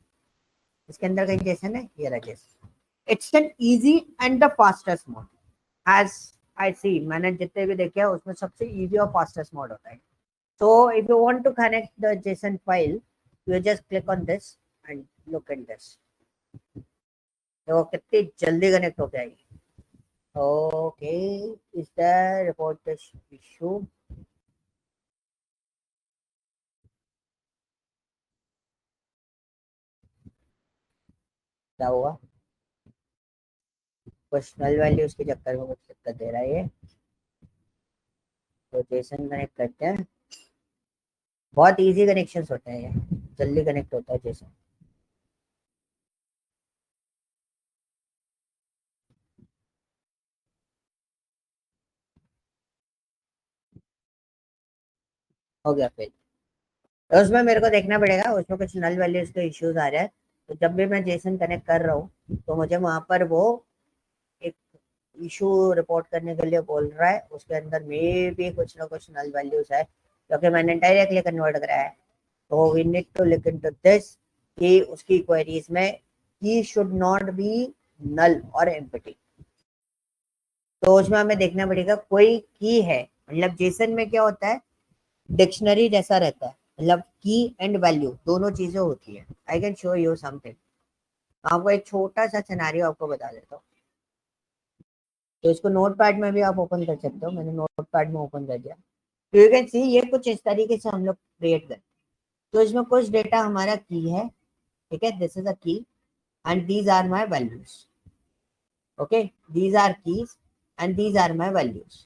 इसके अंदर कहीं जेसन है, ये रहा JSON. It's an easy and the fastest mode as I see, मैंने जितने भी देखे हैं उसमें सबसे इजी और फास्टेस्ट मोड होता है। So if you want to connect the JSON file, you just click on this and look at this. तो कितनी जल्दी कनेक्ट हो जाएगी। Okay, is there report this issue? क्या हुआ, कुछ नल वैल्यूज के चक्कर में कुछ दिक्कत दे रहा है ये। तो जेसन कनेक्ट करते हैं, बहुत इजी कनेक्शन होते हैं ये, जल्दी कनेक्ट होता है जेसन। हो गया फिर, तो उसमें मेरे को देखना पड़ेगा, उसमें कुछ नल वैल्यूज के इश्यूज आ रहे हैं। तो जब भी मैं जेसन कनेक्ट कर रहा हूँ तो मुझे वहां पर वो एक इशू रिपोर्ट करने के लिए बोल रहा है, उसके अंदर में भी कुछ ना कुछ नल वैल्यूज है क्योंकि मैंने डायरेक्टली कन्वर्ट कराया है। तो we need to look into this कि उसकी क्वेरीज में की शुड नॉट बी नल और एम्प्टी। तो उसमें हमें देखना पड़ेगा कोई की है, मतलब जेसन में क्या होता है, डिक्शनरी जैसा रहता है, मतलब की एंड वैल्यू दोनों चीजें होती है। I can show you something, आपको एक छोटा सा सिनेरियो आपको बता देता हूँ। तो इसको नोट पैड में भी आप ओपन कर सकते हो, मैंने नोट पैड में ओपन कर दिया। तो यू कैन सी ये कुछ इस तरीके से हम लोग क्रिएट करते हैं। तो इसमें कुछ डेटा हमारा की है, ठीक है, this is a key and these are my values. Okay, these are keys and these are my values.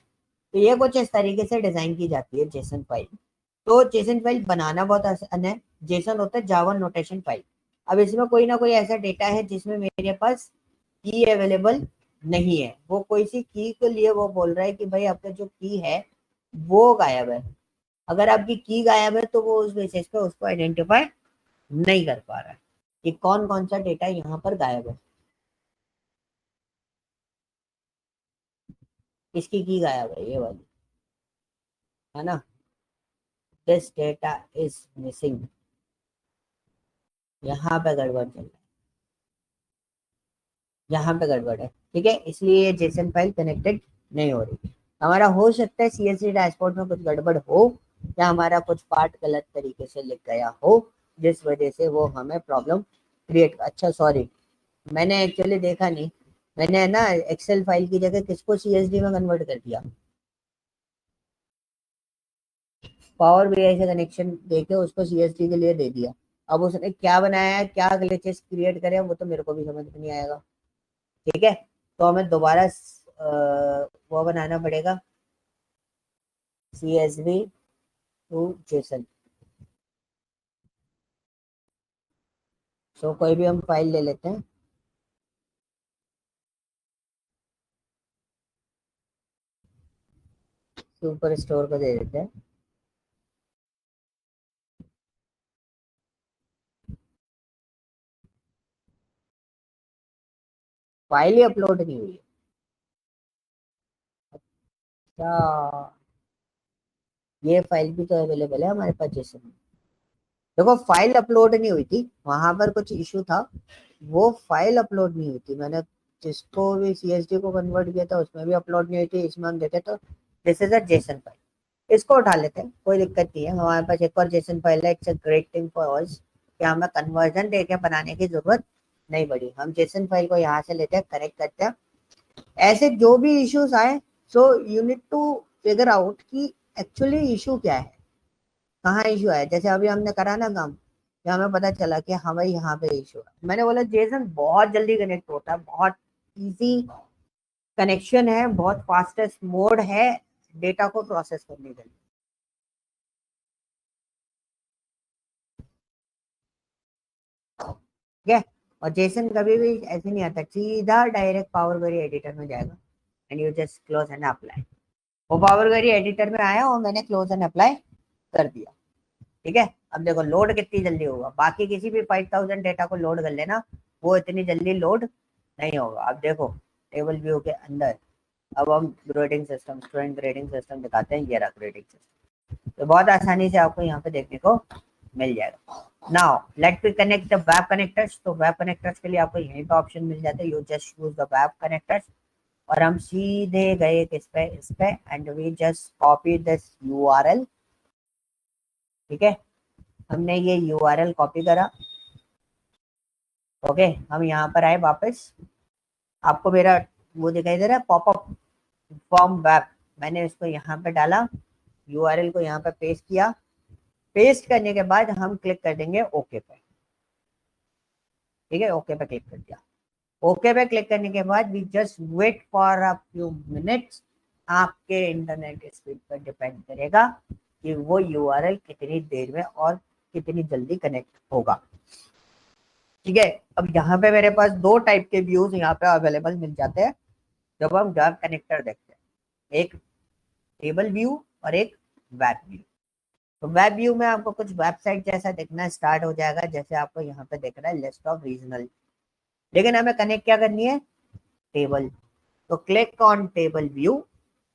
तो ये कुछ इस तरीके से डिजाइन की जाती है जेसन फाइल। तो जेसन फाइल बनाना बहुत आसान है। जेसन होता है जावा नोटेशन फाइल। अब इसमें कोई ना कोई ऐसा डेटा है जिसमें मेरे पास की अवेलेबल नहीं है, वो कोई सी की के लिए वो बोल रहा है कि भाई आपका जो की है वो गायब है। अगर आपकी की गायब है तो वो उस बेसिस पे उसको आइडेंटिफाई नहीं कर पा रहा है कि कौन कौन सा डेटा यहाँ पर गायब है। किसकी की गायब है, ये वाली, है ना, दिस डेटा इज मिसिंग, यहाँ पे गड़बड़ चल रहा है, यहाँ पे गड़बड़ है। ठीक है, इसलिए ये जेसन फाइल कनेक्टेड नहीं हो रही। हमारा हो सकता है सीएसवी डैशबोर्ड में कुछ गड़बड़ हो या हमारा कुछ पार्ट गलत तरीके से लिख गया हो जिस वजह से वो हमें प्रॉब्लम क्रिएट। अच्छा सॉरी, मैंने एक्चुअली देखा नहीं, मैंने ना एक्सेल फाइल की जगह किसको सीएसडी में कन्वर्ट कर दिया, पावर बीआई से कनेक्शन देके उसको सीएसडी के लिए दे दिया। अब उसने क्या बनाया है, क्या ग्लिचेस क्रिएट करे हैं, वो तो मेरे को भी समझ में नहीं आएगा। ठीक है, तो हमें दोबारा वो बनाना पड़ेगा, CSV टू जेसन। सो कोई भी हम फाइल ले लेते हैं, सुपर स्टोर को दे देते हैं। फाइल ही अपलोड नहीं हुई है। अच्छा, ये फाइल भी तो अवेलेबल है हमारे पास जेसन में। देखो फाइल अपलोड नहीं हुई थी, वहां पर कुछ इशू था, वो फाइल अपलोड नहीं हुई थी। मैंने जिसको भी सीएसडी को कन्वर्ट किया था उसमें भी अपलोड नहीं हुई थी, इसमें हम देखे तो this is a JSON file. इसको उठा लेते हैं, कोई दिक्कत नहीं है। हमारे पास एक और जेसन फाइल है, it's a great thing for us कि हमें कन्वर्जन देके बनाने की जरूरत नहीं पड़ी। हम जेसन फाइल को यहाँ से लेते हैं, कनेक्ट करते हैं। ऐसे जो भी इश्यूज आए, so you need to figure out कि एक्चुअली इशू क्या है, कहाँ इशू है। जैसे अभी हमने करा ना काम, कि हमें पता चला कि हाँ भाई यहाँ पे इशू है। मैंने बोला जेसन बहुत जल्दी कनेक्ट होता है, बहुत इजी कनेक्शन है, बहुत फास्टेस्ट मोड है डेटा को प्रोसेस करने के लिए। ठीक है, और जेसन कभी भी ऐसे नहीं आता, सीधा डायरेक्ट पावर क्वेरी एडिटर में जाएगा and you just close and apply. वो पावर क्वेरी एडिटर में आया और मैंने क्लोज एंड अप्लाई कर दिया। ठीक है, अब देखो लोड कितनी जल्दी होगा। बाकी किसी भी 5000 डेटा को लोड कर लेना, वो इतनी जल्दी लोड नहीं होगा। अब देखो टेबल व्यू के अंदर, अब हम grading system, student grading system दिखाते हैं। ये रहा ग्रेडिंग सिस्टम, तो बहुत आसानी से आपको यहाँ पे देखने को मिल जाएगा। Now let me connect the web connectors. तो वेब कनेक्टर्स के लिए आपको यहीं पे ऑप्शन मिल जाता है, you just use the web connectors. और हम सीधे गए किस पे, इस पे, and we just copy this URL. ठीक है, हमने ये यूआरएल कॉपी करा। ओके, हम यहाँ पर आए वापस। आपको मेरा वो दिखाई दे रहा है पॉपअप फॉर्म वेब, मैंने इसको यहाँ पे डाला, यूआरएल को यहाँ पे पेस्ट किया। पेस्ट करने के बाद हम क्लिक कर देंगे ओके पे। ठीक है, ओके पे क्लिक कर दिया। ओके पे क्लिक करने के बाद we just wait for a few minutes. आपके इंटरनेट स्पीड पर डिपेंड करेगा कि वो यूआरएल कितनी देर में और कितनी जल्दी कनेक्ट होगा। ठीक है, अब यहाँ पे मेरे पास दो टाइप के व्यूज यहाँ पे अवेलेबल मिल जाते हैं जब हम वेब कनेक्टर देखते हैं, एक टेबल व्यू और एक वेब व्यू। तो वेब व्यू में आपको कुछ वेबसाइट जैसा दिखना स्टार्ट हो जाएगा, जैसे आपको यहाँ पे दिख रहा है लिस्ट ऑफ रीजनल। लेकिन हमें कनेक्ट क्या करनी है, टेबल। तो क्लिक ऑन टेबल व्यू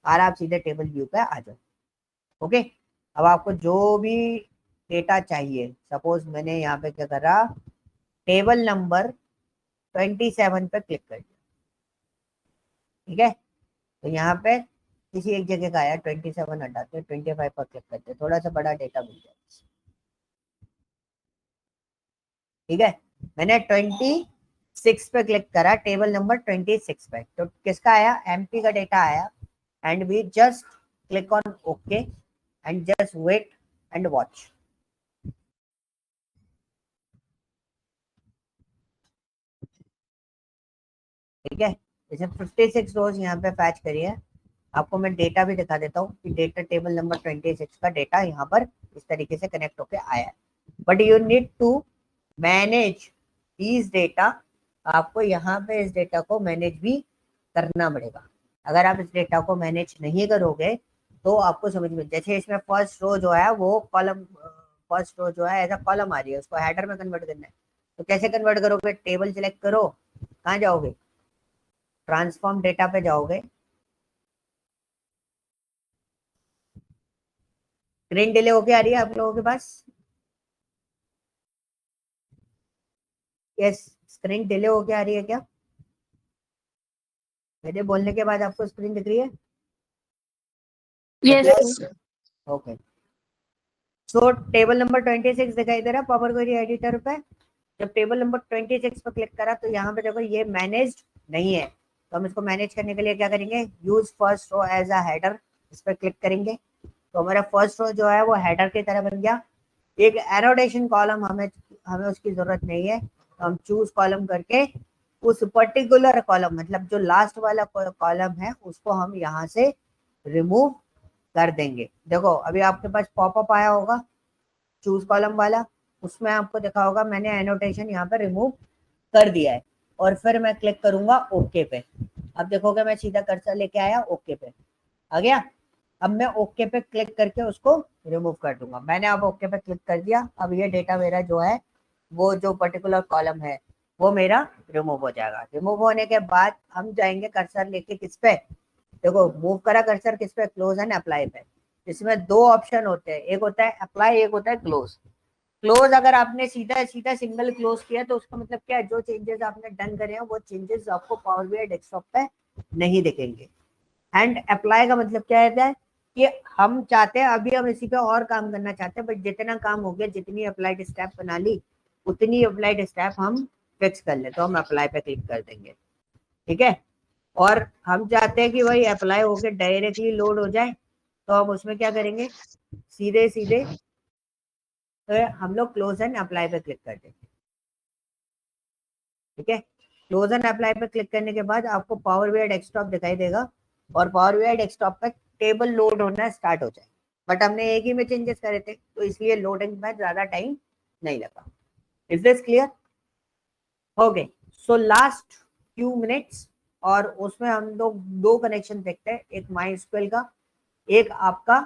और आप सीधे टेबल व्यू पे आ जाओ। ओके, अब आपको जो भी डेटा चाहिए, सपोज मैंने यहाँ पे क्या करा, टेबल नंबर 27 पे क्लिक कर दिया। ठीक है, तो यहाँ पे किसी एक जगह का आया, 27 हटाते हैं, 25 पर क्लिक करते हैं, थोड़ा सा बड़ा डेटा मिल जाए। ठीक है, मैंने 26 पे क्लिक करा, टेबल नंबर 26 पे, तो किसका आया, एमपी का डेटा आया। And we just click on okay and just wait and watch. ठीक है, जैसे 56 रोज यहाँ पे फैच करी है। आपको मैं डेटा भी दिखा देता हूँ कि डेटा टेबल नंबर 26 का डेटा यहाँ पर इस तरीके से कनेक्ट होके आया है। But you need to manage this data. आपको यहाँ पे इस डेटा को मैनेज भी करना पड़ेगा। अगर आप इस डेटा को मैनेज नहीं करोगे तो आपको समझ में, जैसे इसमें फर्स्ट रो जो है वो कॉलम, फर्स्ट रो जो है ऐसा कॉलम आ रही है, उसको हेडर में कन्वर्ट करना है। तो कैसे कन्वर्ट करोगे, टेबल सिलेक्ट करो, कहाँ जाओगे, ट्रांसफॉर्म डेटा पे जाओगे। स्क्रीन डिले होके आ रही है आप लोगों के पास, यस, स्क्रीन डिले होके आ रही है क्या, मेरे बोलने के बाद आपको स्क्रीन दिख रही है? यस। ओके, सो टेबल नंबर 26 दिखाई दे रहा है पावर क्वेरी एडिटर पे। जब टेबल नंबर 26 पर क्लिक करा तो यहाँ पे देखो ये मैनेज्ड नहीं है, तो हम इसको मैनेज करने के लिए क्या करेंगे, use first row as a header, इस पर क्लिक करेंगे। तो हमारा फर्स्ट रो जो है वो हेडर की तरह बन गया। एक एनोटेशन कॉलम हमें हमें उसकी जरूरत नहीं है, तो हम चूज कॉलम करके उस पर्टिकुलर कॉलम, मतलब जो लास्ट वाला कॉलम है, उसको हम यहाँ से रिमूव कर देंगे। देखो अभी आपके पास पॉपअप आया होगा चूज कॉलम वाला, उसमें आपको देखा होगा मैंने एनोटेशन यहाँ पे रिमूव कर दिया है। और फिर मैं क्लिक करूंगा ओके पे। अब देखोगे मैं सीधा कर्सर लेके आया ओके पे, आ गया। अब मैं ओके पे क्लिक करके उसको रिमूव कर दूंगा। मैंने अब ओके पे क्लिक कर दिया। अब ये डेटा मेरा जो है वो जो पर्टिकुलर कॉलम है वो मेरा रिमूव हो जाएगा। रिमूव होने के बाद हम जाएंगे कर्सर लेके किस पे, देखो मूव करा कर्सर किस पे, क्लोज एंड अप्लाई पे। इसमें दो ऑप्शन होते हैं, एक होता है अप्लाई, एक होता है क्लोज। क्लोज अगर आपने सीधा सीधा सिंगल क्लोज किया तो उसका मतलब क्या है, जो चेंजेस आपने डन करे हैं वो चेंजेस आपको पावर बीआई डेस्कटॉप पे नहीं दिखेंगे। एंड अप्लाई का मतलब क्या है कि हम चाहते हैं अभी हम इसी पे और काम करना चाहते हैं, बट जितना काम हो गया, जितनी अप्लाइड स्टेप बना ली उतनी अप्लाइड स्टेप हम फिक्स कर ले, तो हम अप्लाई पे क्लिक कर देंगे। ठीक है, और हम चाहते हैं कि भाई अप्लाई होके डायरेक्टली लोड हो जाए, तो हम उसमें क्या करेंगे, सीधे सीधे तो हम लोग क्लोज एंड अप्लाई पे क्लिक कर देंगे। ठीक है, क्लोज एंड अप्लाई पे क्लिक करने के बाद आपको पावर बीआई डेस्कटॉप दिखाई देगा, और पावर बीआई डेस्कटॉप पे टेबल लोड होना स्टार्ट हो जाए। बट हमने एक ही में चेंजेस करे थे तो इसलिए लोडिंग में ज्यादा टाइम नहीं लगा। Is this clear? हो गए। सो लास्ट फ्यू मिनट्स, और उसमें हम लोग दो कनेक्शन देखते हैं, एक माई स्क्वेल का, एक आपका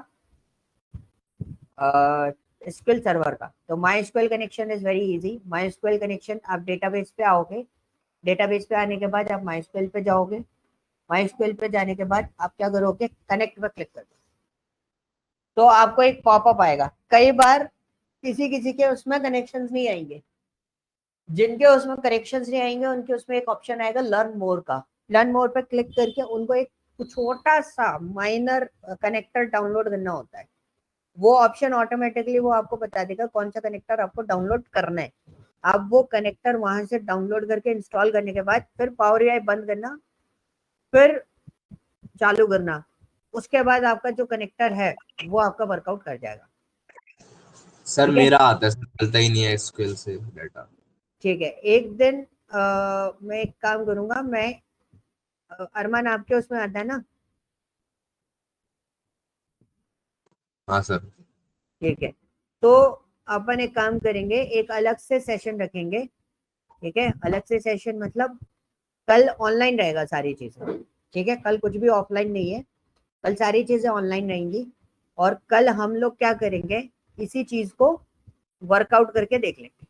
एसक्यूएल सर्वर का। तो MySQL connection is very easy. MySQL connection, आप डेटाबेस पे आओगे, डेटाबेस पे आने के बाद आप माई स्क्वेल पे जाओगे, माई स्क्वेल पे जाने के बाद आप क्या करोगे, कनेक्ट पे क्लिक कर दो, तो आपको एक पॉपअप आएगा। कई बार किसी किसी के उसमें कनेक्शंस नहीं आएंगे, जिनके उसमें कनेक्शंस नहीं आएंगे उनके उसमें एक ऑप्शन आएगा लर्न मोर का। लर्न मोर पे क्लिक करके उनको एक छोटा सा माइनर कनेक्टर डाउनलोड करना होता है। वो ऑप्शन ऑटोमेटिकली वो आपको बता देगा कौन सा कनेक्टर आपको डाउनलोड करना है। आप वो कनेक्टर वहां से डाउनलोड करके इंस्टॉल करने के बाद फिर पावर बीआई बंद करना, फिर चालू करना, उसके बाद आपका जो कनेक्टर है वो आपका वर्कआउट कर जाएगा। सर ठीक है, मेरा आता है, सर चलता ही नहीं है एसक्यूएल से डाटा। ठीक है, एक दिन मैं एक काम करूंगा, मैं अरमान आपके उसमें आता है ना? हाँ सर। ठीक है, तो अपन एक काम करेंगे, एक अलग से सेशन रखेंगे। ठीक है, अलग से सेशन मतलब कल ऑनलाइन रहेगा सारी चीजें। ठीक है, कल कुछ भी ऑफलाइन नहीं है, कल सारी चीजें ऑनलाइन रहेंगी। और कल हम लोग क्या करेंगे, इसी चीज को वर्कआउट करके देख लेंगे।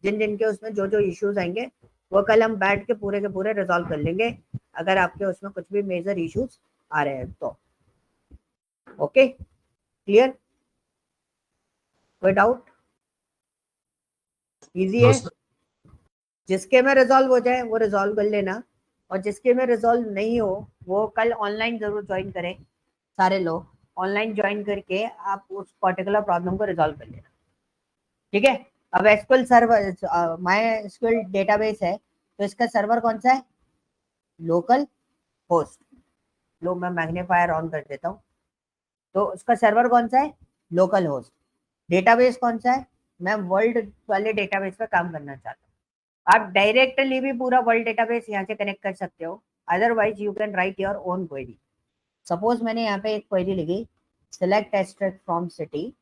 जिन जिन के उसमें जो जो इश्यूज आएंगे वो कल हम बैठ के पूरे रिजॉल्व कर लेंगे, अगर आपके उसमें कुछ भी मेजर इश्यूज आ रहे हैं तो। Okay, clear? कोई डाउट? इजी नो है। सर। जिसके में रिजॉल्व हो जाए वो रिजॉल्व कर लेना, और जिसके में रिजॉल्व नहीं हो वो कल ऑनलाइन जरूर ज्वाइन करें। सारे लोग ऑनलाइन ज्वाइन करके आप उस पर्टिकुलर प्रॉब्लम को रिजॉल्व कर लेना। ठीक है, अब SQL server, my SQL database है, तो इसका सर्वर कौन सा है, लोकल होस्ट। लो मैं मैग्नीफायर ऑन कर देता हूँ, तो उसका सर्वर कौन सा है, लोकल होस्ट। डेटाबेस कौन सा है, मैं वर्ल्ड वाले डेटाबेस पे काम करना चाहता हूँ। आप डायरेक्टली भी पूरा वर्ल्ड डेटाबेस यहाँ से कनेक्ट कर सकते हो, otherwise you can write your own query. Suppose मैंने यहाँ पे एक क्वेरी लिखी, select extract from city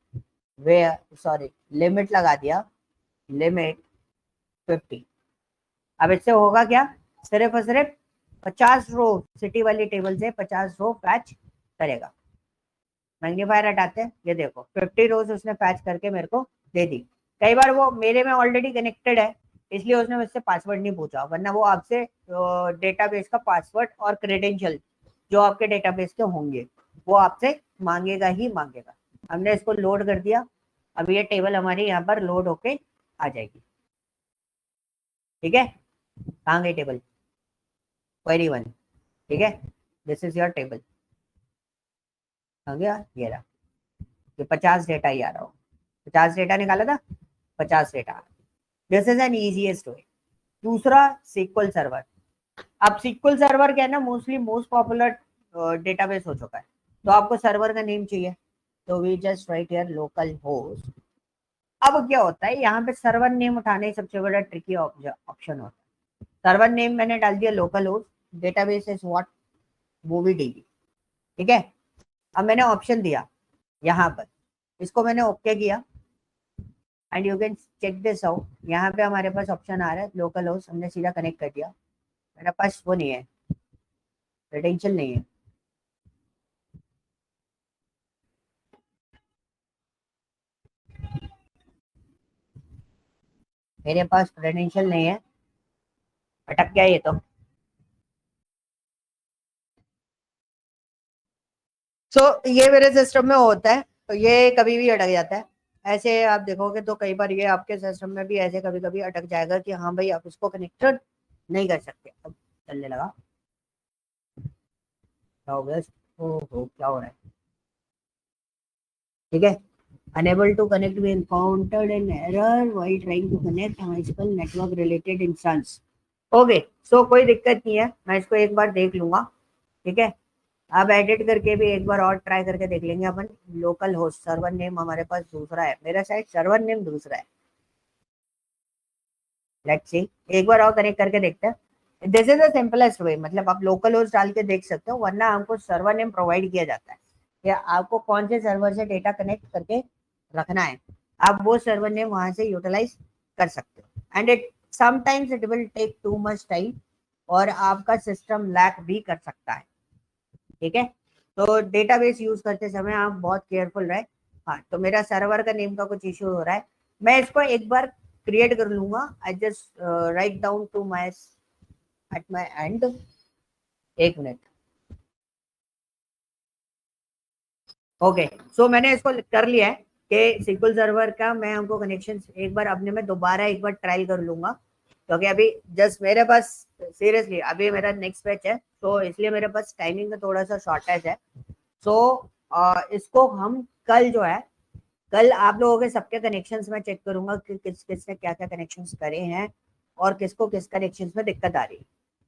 where, sorry limit लगा दिया, लिमिट 50। अब इससे होगा क्या, सिर्फ और सिर्फ 50 रो सिटी वाली टेबल से 50 रो फैच करेगा। मैग्नीफायर हटाते हैं, ये देखो 50 रोज उसने फैच करके मेरे को दे दी। कई बार वो मेरे में ऑलरेडी कनेक्टेड है इसलिए उसने मुझसे पासवर्ड नहीं पूछा, वरना वो आपसे डेटाबेस का पासवर्ड और क्रेडेंशियल जो आपके डेटाबेस के होंगे वो आपसे मांगेगा ही मांगेगा। हमने इसको लोड कर दिया, अब ये टेबल हमारी यहाँ पर लोड होके आ जाएगी। ठीक है, कहाँ गई टेबल, क्वेरी 1। ठीक है, दिस इज योर टेबल, आ गया ये रहा, ये 50 डेटा ही आ रहा हो, 50 डेटा निकाला था, 50 data. This is an easiest way. दूसरा सीक्वल सर्वर। अब सीक्वल सर्वर क्या है ना, मोस्टली मोस्ट पॉपुलर डेटाबेस हो चुका है, तो आपको सर्वर का नेम चाहिए, तो we just write here localhost. अब क्या होता है, यहाँ पे सर्वर नेम उठाने सबसे बड़ा ट्रिकी ऑप्शन होता है। सर्वर नेम मैंने डाल दिया local host, database is what, movie dB. ठीक है, अब मैंने ऑप्शन दिया यहाँ पर, इसको मैंने ओके किया, and you can check this out. यहाँ पे हमारे पास ऑप्शन आ रहा है लोकल होस्ट, हमने सीधा कनेक्ट कर दिया, मेरे पास वो नहीं है, क्रेडेंशियल नहीं है। मेरे पास क्रेडेंशियल नहीं है, अटक गया ये तो। ये मेरे सिस्टम में होता है, तो ये कभी भी अटक जाता है। ऐसे आप देखोगे तो कई बार ये आपके सिस्टम में भी ऐसे कभी कभी अटक जाएगा कि हाँ भाई आप इसको कनेक्टेड नहीं कर सकते। अब चलने लगा, क्या हो गया? ओहो क्या हो रहा है? ठीक है, unable to connect, we encountered an error while trying to connect MySQL network related instance. Okay, so कोई दिक्कत नहीं है, मैं इसको एक बार देख लूंगा। ठीक है, अब एडिट करके भी एक बार और ट्राई करके देख लेंगे अपन। लोकल होस्ट सर्वर नेम हमारे पास दूसरा है, मेरा साइड सर्वर नेम दूसरा है। लेट्स सी, एक बार और कनेक्ट करके देखते हैं। This is the simplest way, मतलब आप लोकल होस्ट डाल के देख सकते हो, वरना हमको सर्वर नेम प्रोवाइड किया जाता है कि आपको कौन से सर्वर से डेटा कनेक्ट करके रखना है, आप वो सर्वर नेम वहां से यूटिलाइज कर सकते हो। And it sometimes it will take too much time और आपका सिस्टम लैग भी कर सकता है। ठीक है, तो डेटाबेस यूज करते समय आप बहुत केयरफुल रहे। हाँ, तो मेरा सर्वर का नेम का कुछ इश्यू हो रहा है, मैं इसको एक बार क्रिएट कर लूंगा। I just write down to my at my end, एक मिनट। ओके, सो मैंने इसको कर लिया है कि सिक्वल सर्वर का मैं हमको कनेक्शन एक बार अपने में दोबारा एक बार ट्रायल कर लूंगा, क्योंकि अभी जस्ट मेरे पास सीरियसली अभी मेरा नेक्स्ट बैच है, तो इसलिए मेरे पास टाइमिंग का थोड़ा सा शॉर्टेज है। सो इसको हम कल जो है, कल आप लोगों के सबके कनेक्शंस में चेक करूंगा कि किस किस ने क्या क्या कनेक्शंस करे हैं और किसको किस कनेक्शंस में दिक्कत आ रही है।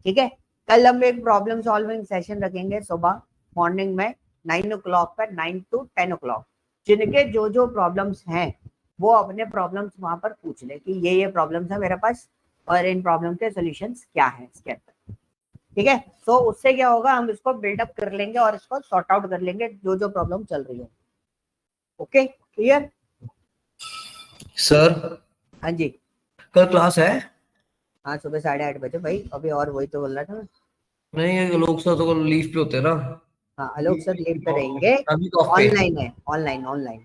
ठीक है, कल हम एक प्रॉब्लम सॉल्विंग सेशन रखेंगे सुबह मॉर्निंग में 9 o'clock पर, 9 to 10 o'clock। जिनके जो जो प्रॉब्लम्स हैं वो अपने प्रॉब्लम्स वहां पर पूछ ले कि ये प्रॉब्लम्स है मेरे पास और इन प्रॉब्लम के सॉल्यूशंस क्या है इसके अंदर। ठीक है, तो उससे क्या होगा, हम इसको बिल्डअप कर लेंगे और इसको सॉर्ट आउट कर लेंगे जो जो प्रॉब्लम चल रही है। Okay, clear sir? हाँ जी, कल क्लास है? हाँ सुबह 8:30 बजे भाई, अभी और वही तो बोल रहा था। नहीं, ये लोग सर तो लीव पे होते हैं ना। हाँ आलोक सर लीव पे रहेंगे, अभी तो ऑफ पे। ऑनलाइन है, ऑनलाइन ऑनलाइन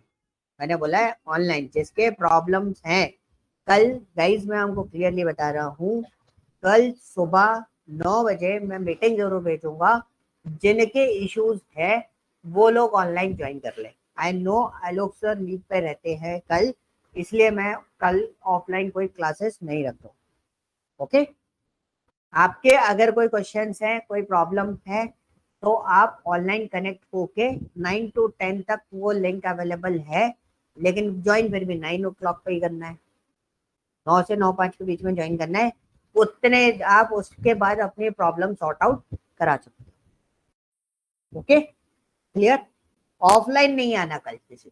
मैंने बोला है ऑनलाइन। जिसके प्रॉब्लम्स हैं कल, गाइज मैं हमको क्लियरली बता रहा हूँ, कल सुबह 9 बजे मैं मीटिंग जरूर भेजूंगा। जिनके इश्यूज है वो लोग ऑनलाइन ज्वाइन कर ले। I know Alok sir leave पे रहते हैं कल, इसलिए मैं कल ऑफलाइन कोई क्लासेस नहीं रख रहा। ओके, आपके अगर कोई क्वेश्चंस हैं, कोई प्रॉब्लम है, तो आप ऑनलाइन कनेक्ट होके 9 to 10 तक वो लिंक अवेलेबल है, लेकिन ज्वाइन फिर भी 9 o'clock पे ही करना है, 9 से 9:05 के बीच में ज्वाइन करना है। उतने आप उसके बाद अपनी प्रॉब्लम सॉर्ट आउट करा सकते हो। Okay, clear? ऑफलाइन नहीं आना कल किसी।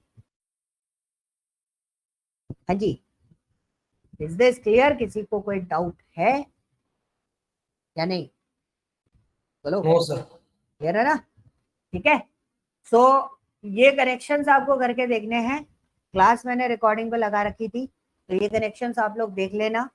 हाँ जी, इज दिस क्लियर? किसी को कोई डाउट है या नहीं? बोलो, नो सर। क्लियर है ना? ठीक है, सो ये कनेक्शंस आपको करके देखने हैं। क्लास मैंने रिकॉर्डिंग पे लगा रखी थी, तो ये कनेक्शंस आप लोग देख लेना।